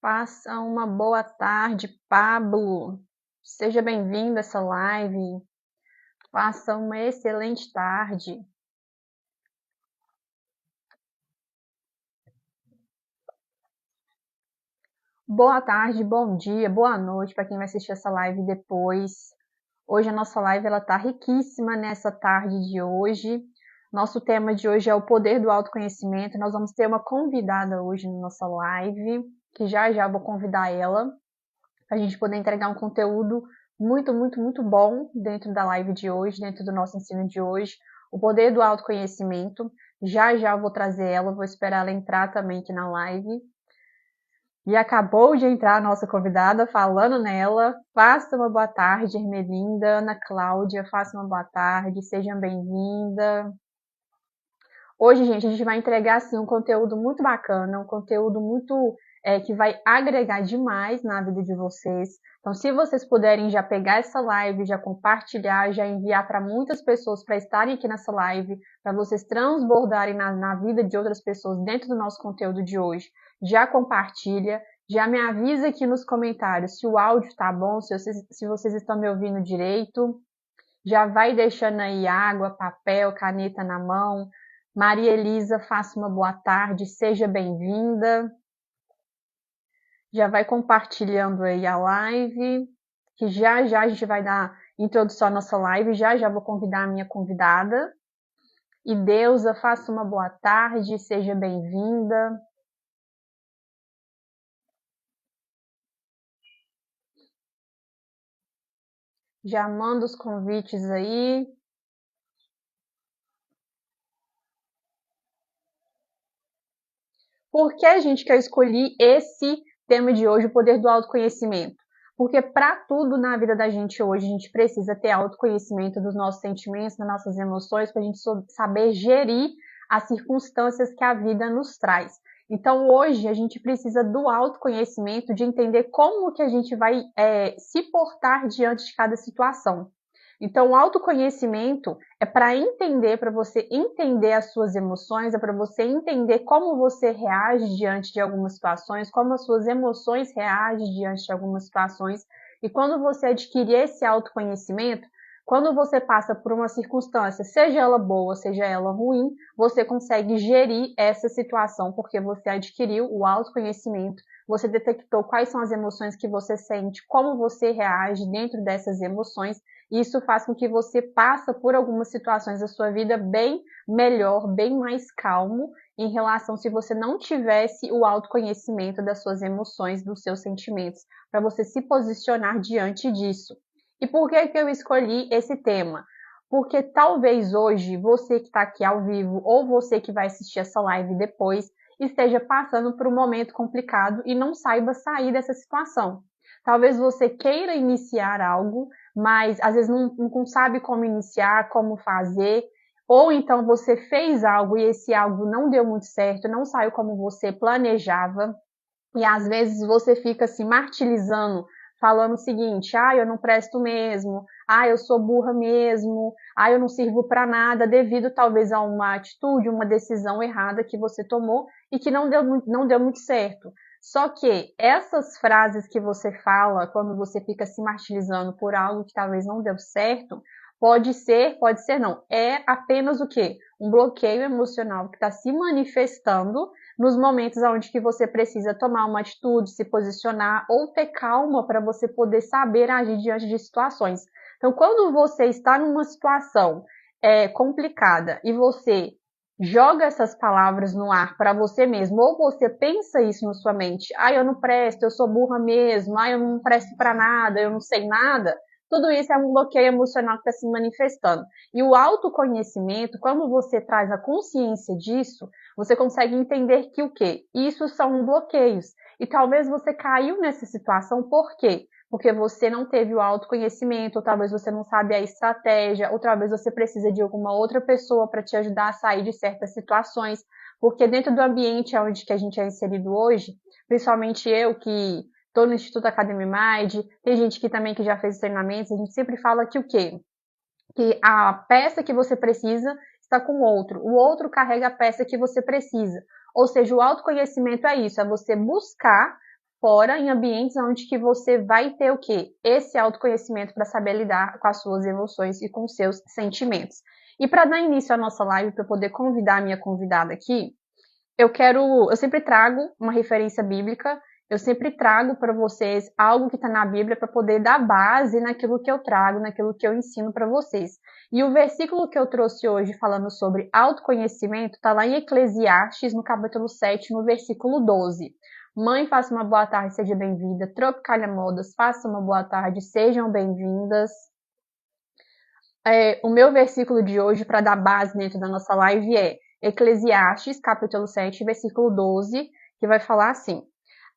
Faça uma boa tarde, Pablo. Seja bem-vindo a essa live. Faça uma excelente tarde. Boa tarde, bom dia, boa noite para quem vai assistir essa live depois. Hoje a nossa live ela tá riquíssima nessa tarde de hoje. Nosso tema de hoje é o poder do autoconhecimento. Nós vamos ter uma convidada hoje na nossa live, que já vou convidar ela para a gente poder entregar um conteúdo muito bom dentro da live de hoje, dentro do nosso ensino de hoje. O poder do autoconhecimento. Já vou trazer ela, vou esperar ela entrar também aqui na live. E acabou de entrar a nossa convidada, falando nela. Faça uma boa tarde, Ermelinda, Ana Cláudia, faça uma boa tarde, sejam bem-vinda. Hoje, gente, a gente vai entregar assim, um conteúdo muito bacana, um conteúdo muito que vai agregar demais na vida de vocês. Então, se vocês puderem já pegar essa live, já compartilhar, já enviar para muitas pessoas para estarem aqui nessa live, para vocês transbordarem na vida de outras pessoas dentro do nosso conteúdo de hoje, já compartilha, já me avisa aqui nos comentários se o áudio está bom, se vocês estão me ouvindo direito. Já vai deixando aí água, papel, caneta na mão. Maria Elisa, faça uma boa tarde, seja bem-vinda. Já vai compartilhando aí a live, que já a gente vai dar introdução à nossa live. Já vou convidar a minha convidada. E Deusa, faça uma boa tarde, seja bem-vinda. Já manda os convites aí. Por que, gente, que eu escolhi esse tema de hoje, o poder do autoconhecimento? Porque para tudo na vida da gente hoje, a gente precisa ter autoconhecimento dos nossos sentimentos, das nossas emoções, para a gente saber gerir as circunstâncias que a vida nos traz. Então, hoje, a gente precisa do autoconhecimento, de entender como que a gente vai se portar diante de cada situação. Então, o autoconhecimento é para entender, para você entender as suas emoções, é para você entender como você reage diante de algumas situações, como as suas emoções reagem diante de algumas situações. E quando você adquirir esse autoconhecimento, quando você passa por uma circunstância, seja ela boa, seja ela ruim, você consegue gerir essa situação, porque você adquiriu o autoconhecimento, você detectou quais são as emoções que você sente, como você reage dentro dessas emoções. Isso faz com que você passe por algumas situações da sua vida bem melhor, bem mais calmo, em relação se você não tivesse o autoconhecimento das suas emoções, dos seus sentimentos, para você se posicionar diante disso. E por que eu escolhi esse tema? Porque talvez hoje você que está aqui ao vivo ou você que vai assistir essa live depois esteja passando por um momento complicado e não saiba sair dessa situação. Talvez você queira iniciar algo, mas às vezes não sabe como iniciar, como fazer, ou então você fez algo e esse algo não deu muito certo, não saiu como você planejava, e às vezes você fica se martirizando, falando o seguinte: ah, eu não presto mesmo, ah, eu sou burra mesmo, ah, eu não sirvo para nada, devido talvez a uma atitude, uma decisão errada que você tomou e que não deu muito certo. Só que essas frases que você fala quando você fica se martirizando por algo que talvez não deu certo, pode ser não. É apenas o quê? Um bloqueio emocional que está se manifestando nos momentos onde que você precisa tomar uma atitude, se posicionar ou ter calma para você poder saber agir diante de situações. Então, quando você está numa situação complicada e você joga essas palavras no ar para você mesmo, ou você pensa isso na sua mente: ah, eu não presto, eu sou burra mesmo, ah, eu não presto para nada, eu não sei nada. Tudo isso é um bloqueio emocional que está se manifestando. E o autoconhecimento, quando você traz a consciência disso, você consegue entender que o quê? Isso são bloqueios. E talvez você caiu nessa situação por quê? Porque você não teve o autoconhecimento, ou talvez você não sabe a estratégia, ou talvez você precisa de alguma outra pessoa para te ajudar a sair de certas situações. Porque dentro do ambiente onde que a gente é inserido hoje, principalmente eu que estou no Instituto Academy Mind, tem gente que também que já fez treinamentos, a gente sempre fala que o quê? Que a peça que você precisa está com o outro carrega a peça que você precisa. Ou seja, o autoconhecimento é isso, é você buscar fora, em ambientes onde que você vai ter o quê? Esse autoconhecimento para saber lidar com as suas emoções e com os seus sentimentos. E para dar início à nossa live, para poder convidar a minha convidada aqui, eu sempre trago uma referência bíblica, eu sempre trago para vocês algo que está na Bíblia para poder dar base naquilo que eu trago, naquilo que eu ensino para vocês. E o versículo que eu trouxe hoje falando sobre autoconhecimento está lá em Eclesiastes, no capítulo 7, no versículo 12. Mãe, faça uma boa tarde, seja bem-vinda. Tropicália Modas, faça uma boa tarde, sejam bem-vindas. O meu versículo de hoje para dar base dentro da nossa live é Eclesiastes, capítulo 7, versículo 12, que vai falar assim: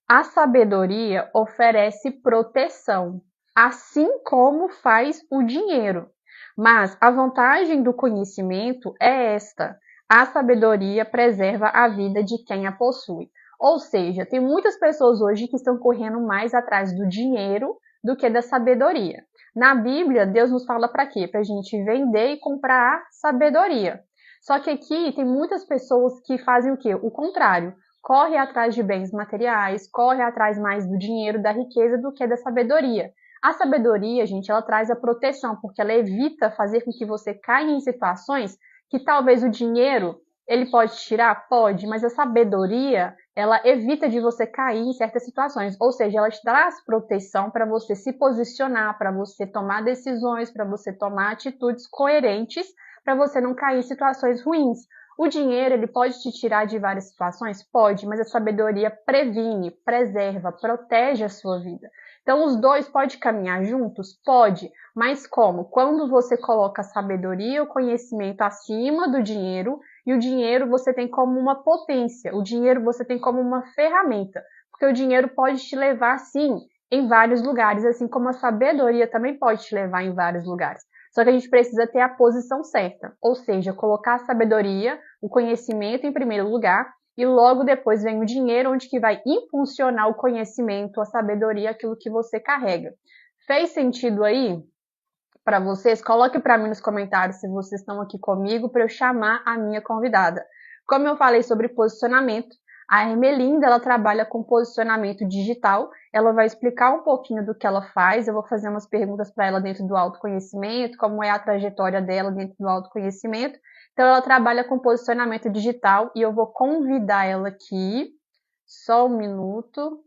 a sabedoria oferece proteção, assim como faz o dinheiro. Mas a vantagem do conhecimento é esta: a sabedoria preserva a vida de quem a possui. Ou seja, tem muitas pessoas hoje que estão correndo mais atrás do dinheiro do que da sabedoria. Na Bíblia, Deus nos fala para quê? Para a gente vender e comprar sabedoria. Só que aqui tem muitas pessoas que fazem o quê? O contrário. Corre atrás de bens materiais, corre atrás mais do dinheiro, da riqueza, do que da sabedoria. A sabedoria, gente, ela traz a proteção, porque ela evita fazer com que você caia em situações que talvez o dinheiro, ele pode tirar? Pode, mas a sabedoria, ela evita de você cair em certas situações. Ou seja, ela te traz proteção para você se posicionar, para você tomar decisões, para você tomar atitudes coerentes, para você não cair em situações ruins. O dinheiro, ele pode te tirar de várias situações? Pode, mas a sabedoria previne, preserva, protege a sua vida. Então, os dois podem caminhar juntos? Pode, mas como? Quando você coloca a sabedoria, o conhecimento acima do dinheiro, e o dinheiro você tem como uma potência, o dinheiro você tem como uma ferramenta, porque o dinheiro pode te levar, sim, em vários lugares, assim como a sabedoria também pode te levar em vários lugares. Só que a gente precisa ter a posição certa, ou seja, colocar a sabedoria, o conhecimento em primeiro lugar, e logo depois vem o dinheiro, onde que vai impulsionar o conhecimento, a sabedoria, aquilo que você carrega. Fez sentido aí para vocês? Coloque para mim nos comentários se vocês estão aqui comigo para eu chamar a minha convidada. Como eu falei sobre posicionamento, a Hermelinda, ela trabalha com posicionamento digital, ela vai explicar um pouquinho do que ela faz, eu vou fazer umas perguntas para ela dentro do autoconhecimento, como é a trajetória dela dentro do autoconhecimento. Então, ela trabalha com posicionamento digital e eu vou convidar ela aqui, só um minuto.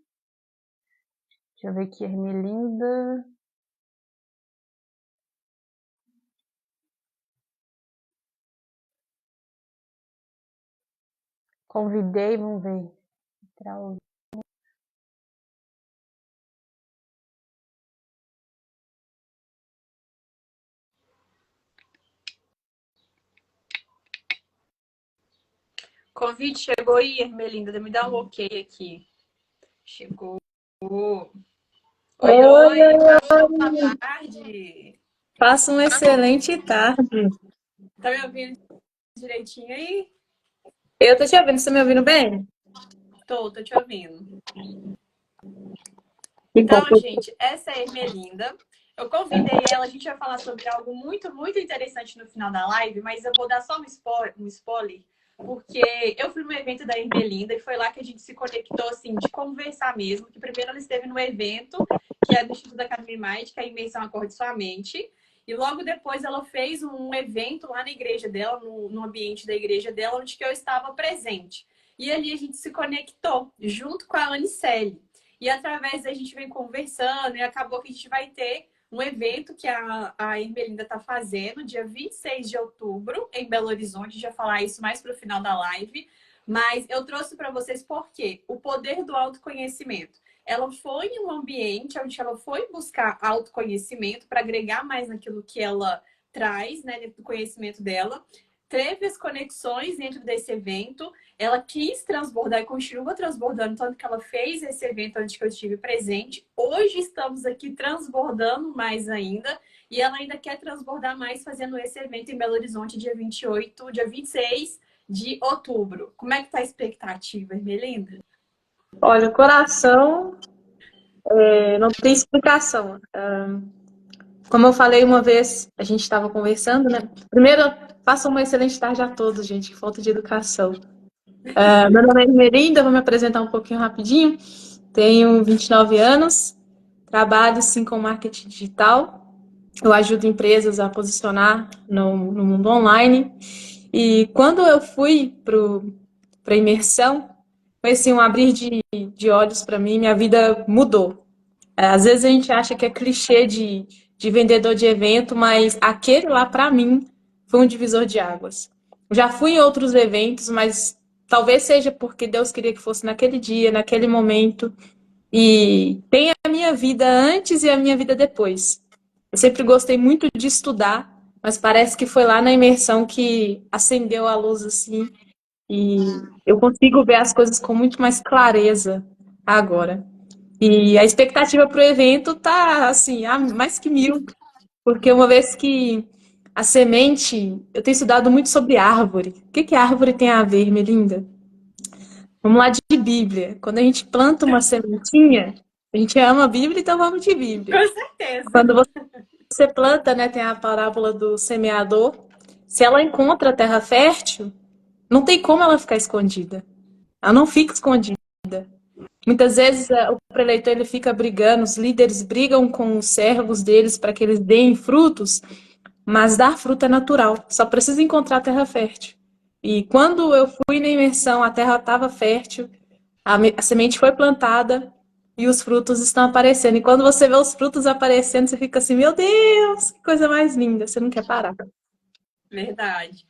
Deixa eu ver aqui, Hermelinda. Convidei, vamos ver. Convite chegou aí, Ermelinda. Me dá um ok aqui. Chegou. Oi, oi. Boa tarde. Faça uma excelente tarde. Tá me ouvindo direitinho aí? Eu tô te ouvindo, você tá me ouvindo bem? Tô te ouvindo. Então, gente, essa é a Ermelinda. Eu convidei ela, a gente vai falar sobre algo muito, muito interessante no final da live, mas eu vou dar só um spoiler, porque eu fui no evento da Ermelinda e foi lá que a gente se conectou, assim, de conversar mesmo, que primeiro ela esteve no evento, que é do Instituto da Academia Mind, que é a Imersão Acorde Sua Mente, e logo depois ela fez um evento lá na igreja dela, no ambiente da igreja dela, onde que eu estava presente. E ali a gente se conectou, junto com a Anicele. E através a gente vem conversando e acabou que a gente vai ter um evento que a Ermelinda está fazendo, dia 26 de outubro, em Belo Horizonte. Já falar isso mais para o final da live. Mas eu trouxe para vocês porque o poder do autoconhecimento. Ela foi em um ambiente onde ela foi buscar autoconhecimento para agregar mais naquilo que ela traz, né, dentro do conhecimento dela. Teve as conexões dentro desse evento. Ela quis transbordar e continua transbordando, tanto que ela fez esse evento onde eu estive presente. Hoje estamos aqui transbordando mais ainda. E ela ainda quer transbordar mais fazendo esse evento em Belo Horizonte, dia 26 de outubro. Como é que tá a expectativa, Ermelinda? Olha, o coração não tem explicação. Como eu falei uma vez, a gente estava conversando, né? Primeiro, façam uma excelente tarde a todos, gente, que falta de educação. Meu nome é Ermelinda, vou me apresentar um pouquinho rapidinho. tenho 29 anos, trabalho sim com marketing digital. Eu ajudo empresas a posicionar no mundo online. E quando eu fui para a imersão, foi assim, um abrir de olhos para mim, minha vida mudou. Às vezes a gente acha que é clichê de vendedor de evento, mas aquele lá, para mim, foi um divisor de águas. Já fui em outros eventos, mas talvez seja porque Deus queria que fosse naquele dia, naquele momento. E tem a minha vida antes e a minha vida depois. Eu sempre gostei muito de estudar, mas parece que foi lá na imersão que acendeu a luz assim, e eu consigo ver as coisas com muito mais clareza agora. E a expectativa para o evento tá assim, a mais que mil, porque uma vez que a semente, eu tenho estudado muito sobre árvore. O que que a árvore tem a ver, Melinda? Vamos lá de Bíblia. Quando a gente planta uma sementinha, a gente ama a Bíblia, então vamos de Bíblia. Com certeza. Quando você planta, né, tem a parábola do semeador. Se ela encontra a terra fértil, não tem como ela ficar escondida. Ela não fica escondida. Muitas vezes o preleitor ele fica brigando, os líderes brigam com os servos deles para que eles deem frutos, mas dar fruto é natural, só precisa encontrar a terra fértil. E quando eu fui na imersão, a terra estava fértil, a semente foi plantada e os frutos estão aparecendo. E quando você vê os frutos aparecendo, você fica assim, meu Deus, que coisa mais linda, você não quer parar. Verdade.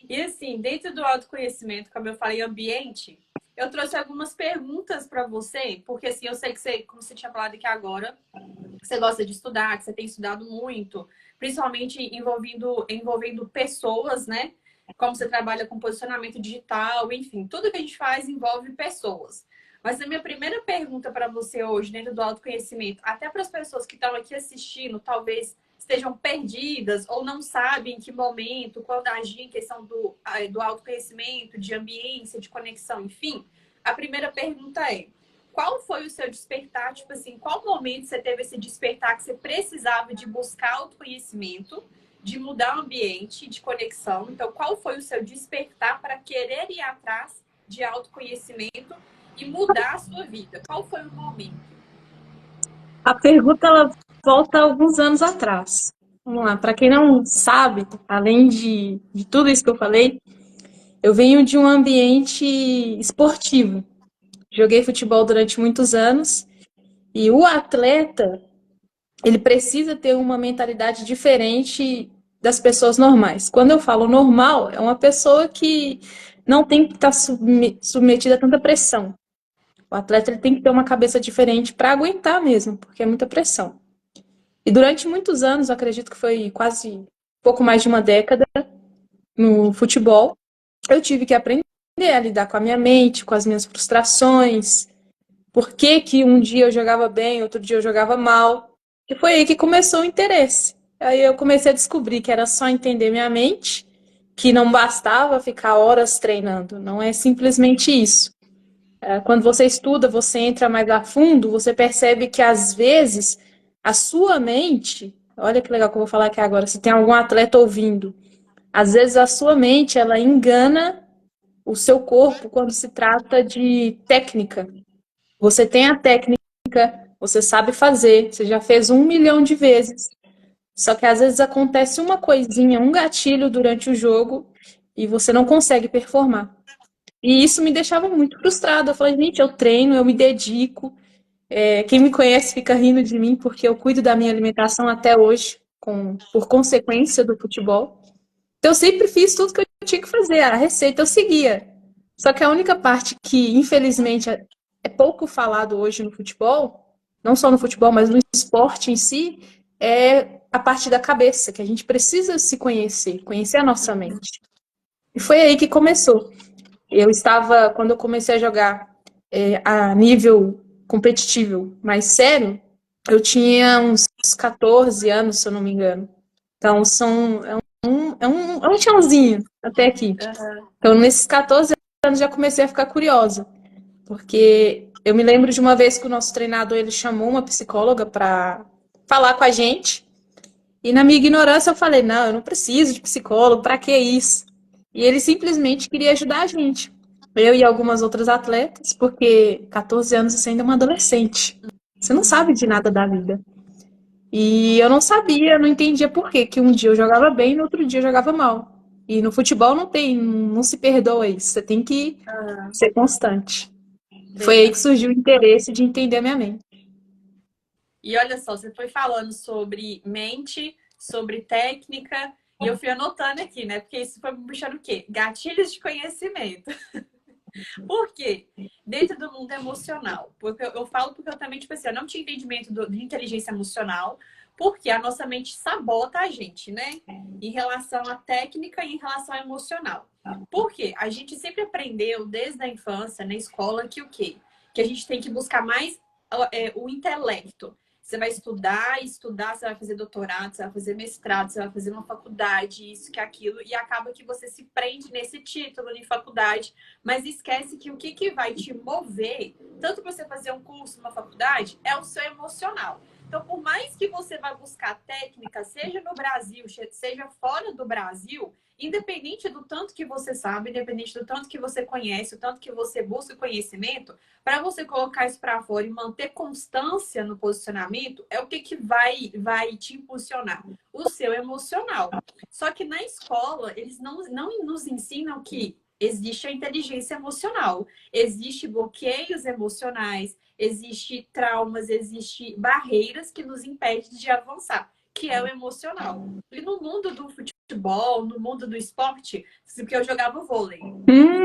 E assim, dentro do autoconhecimento, como eu falei, ambiente, eu trouxe algumas perguntas para você, porque assim, eu sei que você, como você tinha falado aqui agora, você gosta de estudar, que você tem estudado muito, principalmente envolvendo pessoas, né? Como você trabalha com posicionamento digital, enfim, tudo que a gente faz envolve pessoas. Mas a minha primeira pergunta para você hoje, dentro do autoconhecimento, até para as pessoas que estão aqui assistindo, talvez estejam perdidas ou não sabem em que momento, quando agir em questão do autoconhecimento, de ambiência, de conexão, enfim, a primeira pergunta é: qual foi o seu despertar? Tipo assim, qual momento você teve esse despertar que você precisava de buscar autoconhecimento, de mudar o ambiente, de conexão? Então, qual foi o seu despertar para querer ir atrás de autoconhecimento e mudar a sua vida? Qual foi o momento? A pergunta ela volta alguns anos atrás. Vamos lá, para quem não sabe, além de tudo isso que eu falei, eu venho de um ambiente esportivo. Joguei futebol durante muitos anos e o atleta, ele precisa ter uma mentalidade diferente das pessoas normais. Quando eu falo normal, é uma pessoa que não tem que estar submetida a tanta pressão. O atleta ele tem que ter uma cabeça diferente para aguentar mesmo, porque é muita pressão. E durante muitos anos, eu acredito que foi quase pouco mais de uma década no futebol, eu tive que aprender a lidar com a minha mente, com as minhas frustrações, por que que um dia eu jogava bem, outro dia eu jogava mal. E foi aí que começou o interesse. Aí eu comecei a descobrir que era só entender minha mente, que não bastava ficar horas treinando, não é simplesmente isso. Quando você estuda, você entra mais a fundo, você percebe que às vezes a sua mente, olha que legal que eu vou falar aqui agora, se tem algum atleta ouvindo, às vezes a sua mente ela engana o seu corpo quando se trata de técnica. Você tem a técnica, você sabe fazer, você já fez 1 milhão de vezes. Só que às vezes acontece uma coisinha, um gatilho durante o jogo e você não consegue performar. E isso me deixava muito frustrada. Eu falei, gente, eu treino, eu me dedico. Quem me conhece fica rindo de mim porque eu cuido da minha alimentação até hoje, por consequência do futebol. Então, eu sempre fiz tudo que eu tinha que fazer, a receita eu seguia. Só que a única parte que, infelizmente, é pouco falado hoje no futebol, não só no futebol, mas no esporte em si, é a parte da cabeça, que a gente precisa se conhecer, conhecer a nossa mente. E foi aí que começou. Quando eu comecei a jogar a nível competitivo mais sério, eu tinha uns 14 anos, se eu não me engano. Então, é um chãozinho até aqui. Então, nesses 14 anos, já comecei a ficar curiosa. Porque eu me lembro de uma vez que o nosso treinador ele chamou uma psicóloga para falar com a gente. E na minha ignorância eu falei, não, eu não preciso de psicólogo, para que isso? E ele simplesmente queria ajudar a gente. Eu e algumas outras atletas, porque 14 anos você ainda é uma adolescente. Você não sabe de nada da vida. E eu não sabia, não entendia por quê, que um dia eu jogava bem e no outro dia eu jogava mal. E no futebol não se perdoa isso. Você tem que ser constante. Foi aí que surgiu o interesse de entender a minha mente. E olha só, você foi falando sobre mente, sobre técnica, e eu fui anotando aqui, né? Porque isso foi me puxando o quê? Gatilhos de conhecimento. Por quê? Dentro do mundo emocional. Porque eu falo porque eu também, tipo assim, eu não tinha entendimento de inteligência emocional, porque a nossa mente sabota a gente, né? Em relação à técnica e em relação ao emocional. Por quê? A gente sempre aprendeu desde a infância, na escola, que o quê? Que a gente tem que buscar mais o intelecto. Você vai estudar, estudar, você vai fazer doutorado, você vai fazer mestrado, você vai fazer uma faculdade, isso, que aquilo, e acaba que você se prende nesse título de faculdade, mas esquece que o que vai te mover, tanto para você fazer um curso, uma faculdade, é o seu emocional. Então, por mais que você vá buscar técnica, seja no Brasil, seja fora do Brasil, independente do tanto que você sabe, independente do tanto que você conhece, o tanto que você busca conhecimento, para você colocar isso para fora e manter constância no posicionamento, é o que vai te impulsionar? O seu emocional. Só que na escola, eles não nos ensinam que existe a inteligência emocional, existe bloqueios emocionais, existe traumas, existe barreiras que nos impedem de avançar, que é o emocional. E no mundo do futebol, no mundo do esporte, porque eu jogava vôlei,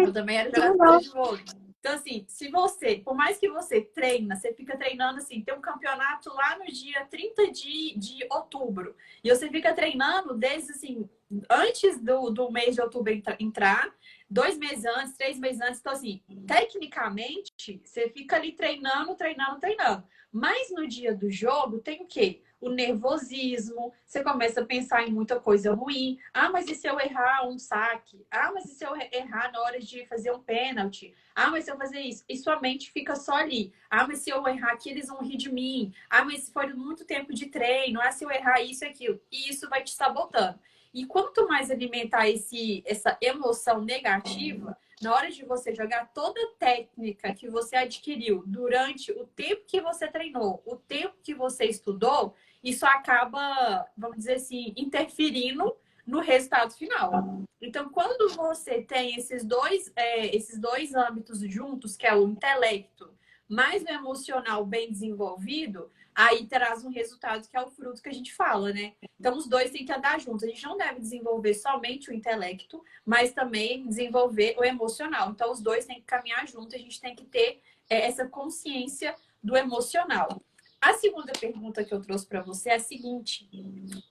eu também era jogadora de vôlei. Então, assim, se você, por mais que você treina, você fica treinando, assim, tem um campeonato lá no dia 30 de outubro, e você fica treinando desde, assim, antes do mês de outubro entrar, 2 meses antes, 3 meses antes. Então, assim, tecnicamente, você fica ali treinando, treinando, treinando. Mas no dia do jogo tem o quê? O nervosismo, você começa a pensar em muita coisa ruim. Ah, mas e se eu errar um saque? Ah, mas e se eu errar na hora de fazer um pênalti? Ah, mas se eu fazer isso? E sua mente fica só ali. Ah, mas se eu errar aqui, eles vão rir de mim. Ah, mas se for muito tempo de treino. Ah, se eu errar isso e aquilo. E isso vai te sabotando. E quanto mais alimentar essa emoção negativa, na hora de você jogar, toda a técnica que você adquiriu durante o tempo que você treinou, o tempo que você estudou, isso acaba, vamos dizer assim, interferindo no resultado final. Então, quando você tem esses dois âmbitos juntos, que é o intelecto mais o emocional bem desenvolvido, aí traz um resultado que é o fruto que a gente fala, né? Então, os dois têm que andar juntos. A gente não deve desenvolver somente o intelecto, mas também desenvolver o emocional. Então, os dois têm que caminhar juntos. A gente tem que ter essa consciência do emocional. A segunda pergunta que eu trouxe para você é a seguinte: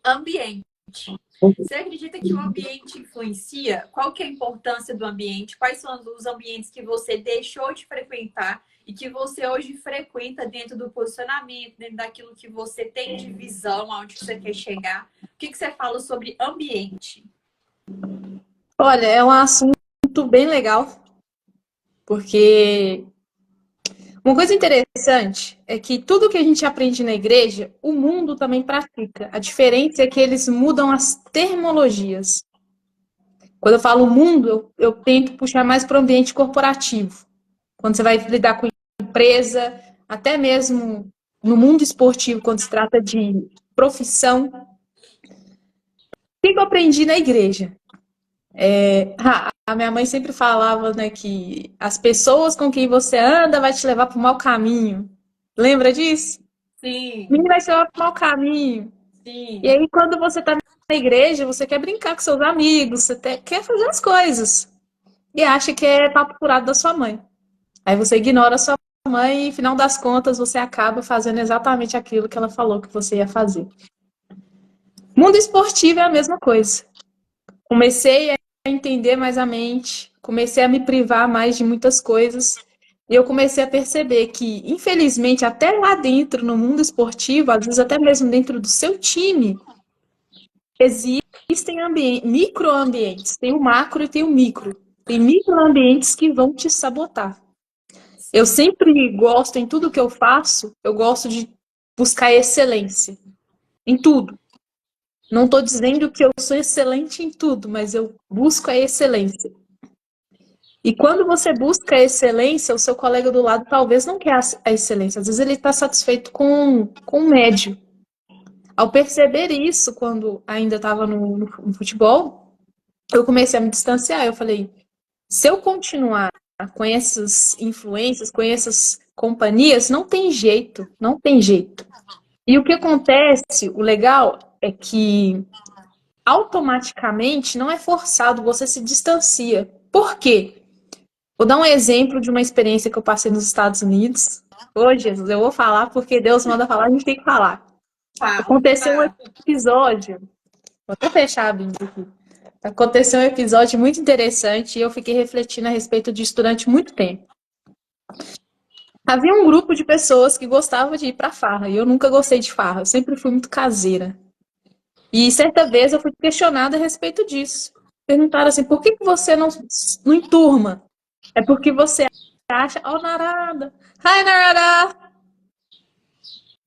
ambiente. Você acredita que o ambiente influencia? Qual que é a importância do ambiente? Quais são os ambientes que você deixou de frequentar e que você hoje frequenta dentro do posicionamento, dentro daquilo que você tem de visão, aonde você quer chegar? O que você fala sobre ambiente? Olha, é um assunto bem legal, porque uma coisa interessante é que tudo que a gente aprende na igreja, o mundo também pratica. A diferença é que eles mudam as terminologias. Quando eu falo mundo, eu tento puxar mais para o ambiente corporativo. Quando você vai lidar com empresa, até mesmo no mundo esportivo, quando se trata de profissão. O que eu aprendi na igreja? A minha mãe sempre falava, né, que as pessoas com quem você anda vai te levar para o mau caminho. Lembra disso? Sim, Ninguém vai te levar para o mau caminho. E sim. aí, quando você está na igreja, você quer brincar com seus amigos, quer fazer as coisas. E acha que é papo furado da sua mãe. Aí você ignora a sua mãe e, no final das contas, você acaba fazendo exatamente aquilo que ela falou que você ia fazer. Mundo esportivo é a mesma coisa. Comecei a entender mais a mente, comecei a me privar mais de muitas coisas. E eu comecei a perceber que, infelizmente, até lá dentro, no mundo esportivo, às vezes até mesmo dentro do seu time, existem microambientes. Tem o macro e tem o micro. Tem microambientes que vão te sabotar. Eu sempre gosto, em tudo que eu faço, eu gosto de buscar excelência. Em tudo. Não estou dizendo que eu sou excelente em tudo, mas eu busco a excelência. E quando você busca a excelência, o seu colega do lado talvez não quer a excelência. Às vezes ele está satisfeito com o médio. Ao perceber isso, quando ainda estava no futebol, eu comecei a me distanciar. Eu falei, se eu continuar com essas influências, com essas companhias, não tem jeito, não tem jeito. E o que acontece, o legal é que automaticamente não é forçado, você se distancia. Por quê? Vou dar um exemplo de uma experiência que eu passei nos Estados Unidos. Ô, Jesus, eu vou falar porque Deus manda falar, a gente tem que falar. Fala, Aconteceu um fala. episódio, vou até fechar a Bíblia aqui. Aconteceu um episódio muito interessante e eu fiquei refletindo a respeito disso durante muito tempo. Havia um grupo de pessoas que gostavam de ir para farra e eu nunca gostei de farra, eu sempre fui muito caseira. E certa vez eu fui questionada a respeito disso. Perguntaram assim, por que você não enturma? É porque você acha, oh, Narada, hi, Narada!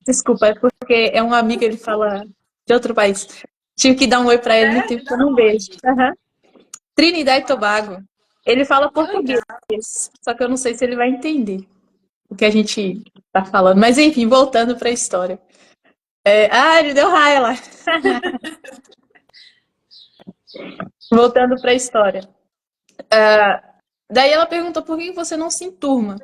Desculpa, é porque é um amigo, ele fala de outro país. Tive que dar um oi para ele muito Sério? tempo, Da um beijo. onde? Uhum. Trinidad e Tobago. Ele fala Que português, legal. só que eu não sei se ele vai entender o que a gente tá falando. Mas enfim, voltando para a história. Ele deu raia lá. Voltando para a história. Daí ela perguntou por que você não se enturma.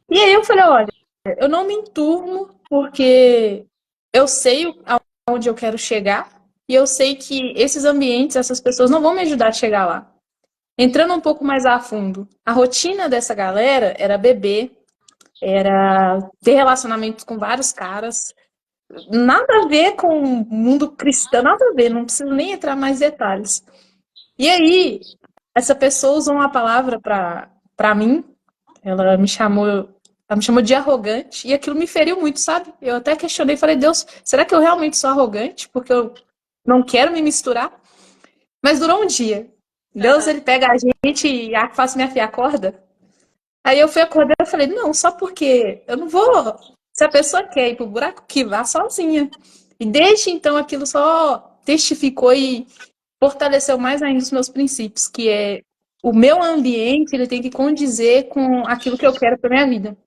E aí eu falei, olha, eu não me enturmo porque eu sei aonde eu quero chegar e eu sei que esses ambientes, essas pessoas não vão me ajudar a chegar lá. Entrando um pouco mais a fundo, a rotina dessa galera era beber, era ter relacionamentos com vários caras, nada a ver com o mundo cristão, nada a ver, não preciso nem entrar mais detalhes. E aí, essa pessoa usou uma palavra para mim, ela me chamou de arrogante e aquilo me feriu muito, sabe? Eu até questionei, falei, Deus, será que eu realmente sou arrogante? Porque eu não quero me misturar? Mas durou um dia. Deus, Aham. ele pega a gente e faz minha filha acorda. Aí eu fui acordar e falei, não, só porque eu não vou. Se a pessoa quer ir pro buraco, que vá sozinha. E desde então aquilo só testificou e fortaleceu mais ainda os meus princípios, que é o meu ambiente, ele tem que condizer com aquilo que eu quero para minha vida.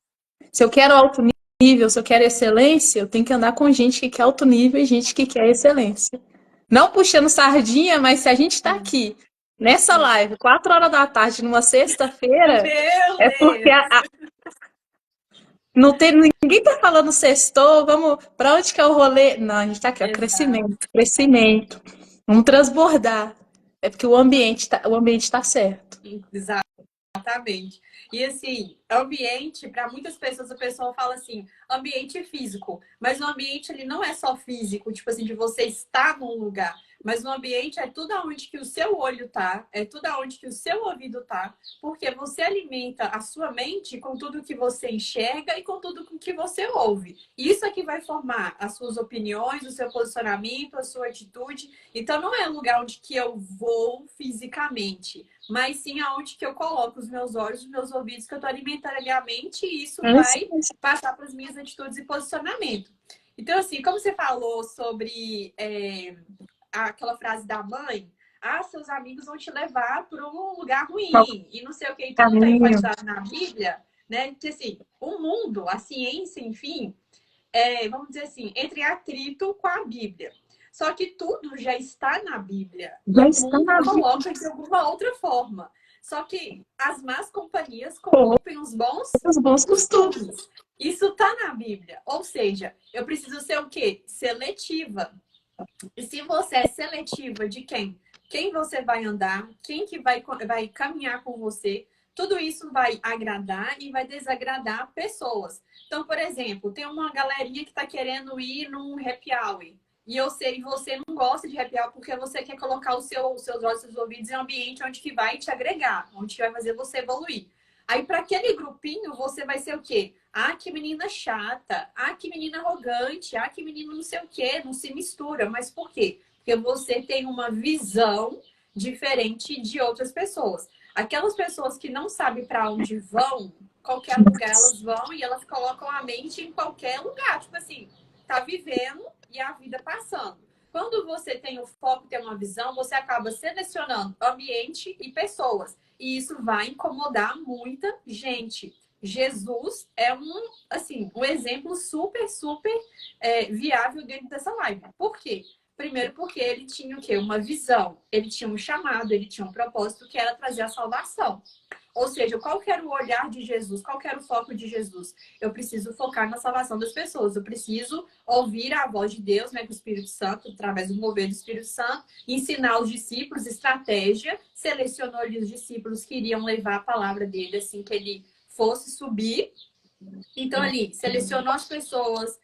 Se eu quero alto nível, se eu quero excelência, eu tenho que andar com gente que quer alto nível e gente que quer excelência. Não puxando sardinha, mas se a gente está aqui nessa live, 4 horas da tarde, numa sexta-feira, Meu é porque Deus! não tem, ninguém tá falando sextou, vamos, para onde que é o rolê? Não, a gente tá aqui, ó, Exato. crescimento, crescimento. Vamos transbordar. É porque o ambiente tá certo. Exatamente. E assim, ambiente, para muitas pessoas, a pessoa fala assim, ambiente físico. Mas o ambiente ele não é só físico, tipo assim, de você estar num lugar. Mas o ambiente é tudo aonde que o seu olho tá, é tudo aonde que o seu ouvido tá, porque você alimenta a sua mente com tudo que você enxerga e com tudo que você ouve. Isso é que vai formar as suas opiniões, o seu posicionamento, a sua atitude. Então não é um lugar onde que eu vou fisicamente, mas sim aonde que eu coloco os meus olhos, os meus ouvidos, que eu estou alimentando a minha mente e isso É isso vai mesmo. passar para as minhas atitudes e posicionamento. Então, assim, como você falou sobre aquela frase da mãe, seus amigos vão te levar para um lugar Qual ruim e não sei o que, e tudo está caminho? enfatizado na Bíblia, né? Que assim, o mundo, a ciência, enfim, vamos dizer assim, entre atrito com a Bíblia. Só que tudo já está na Bíblia e Já o está mundo na coloca de alguma outra forma. Só que as más companhias corrompem os bons os bons costumes. costumes. Isso está na Bíblia. Ou seja, eu preciso ser o quê? Seletiva. E se você é seletiva de quem? Quem você vai andar, quem que vai caminhar com você, tudo isso vai agradar e vai desagradar pessoas. Então, por exemplo, tem uma galerinha que está querendo ir num happy hour. E eu sei que você não gosta de happy hour porque você quer colocar os seus olhos, seus ouvidos em um ambiente onde que vai te agregar, onde que vai fazer você evoluir. Aí, para aquele grupinho, você vai ser o quê? Que menina chata. Que menina arrogante. Que menino não sei o quê. Não se mistura. Mas por quê? Porque você tem uma visão diferente de outras pessoas. Aquelas pessoas que não sabem para onde vão, qualquer lugar elas vão e elas colocam a mente em qualquer lugar. Tipo assim, tá vivendo e a vida passando. Quando você tem o foco, tem uma visão, você acaba selecionando ambiente e pessoas. e isso vai incomodar muita gente. Jesus é um exemplo super, super viável dentro dessa live. Por quê? Primeiro porque ele tinha o quê? Uma visão, ele tinha um chamado, ele tinha um propósito que era trazer a salvação. Ou seja, qual que era o olhar de Jesus? Qual que era o foco de Jesus? Eu preciso focar na salvação das pessoas. Eu preciso ouvir a voz de Deus, né, com o Espírito Santo, através do mover do Espírito Santo, ensinar os discípulos estratégia, selecionou ali os discípulos que iriam levar a palavra dele assim que ele fosse subir. Então, ali, selecionou as pessoas,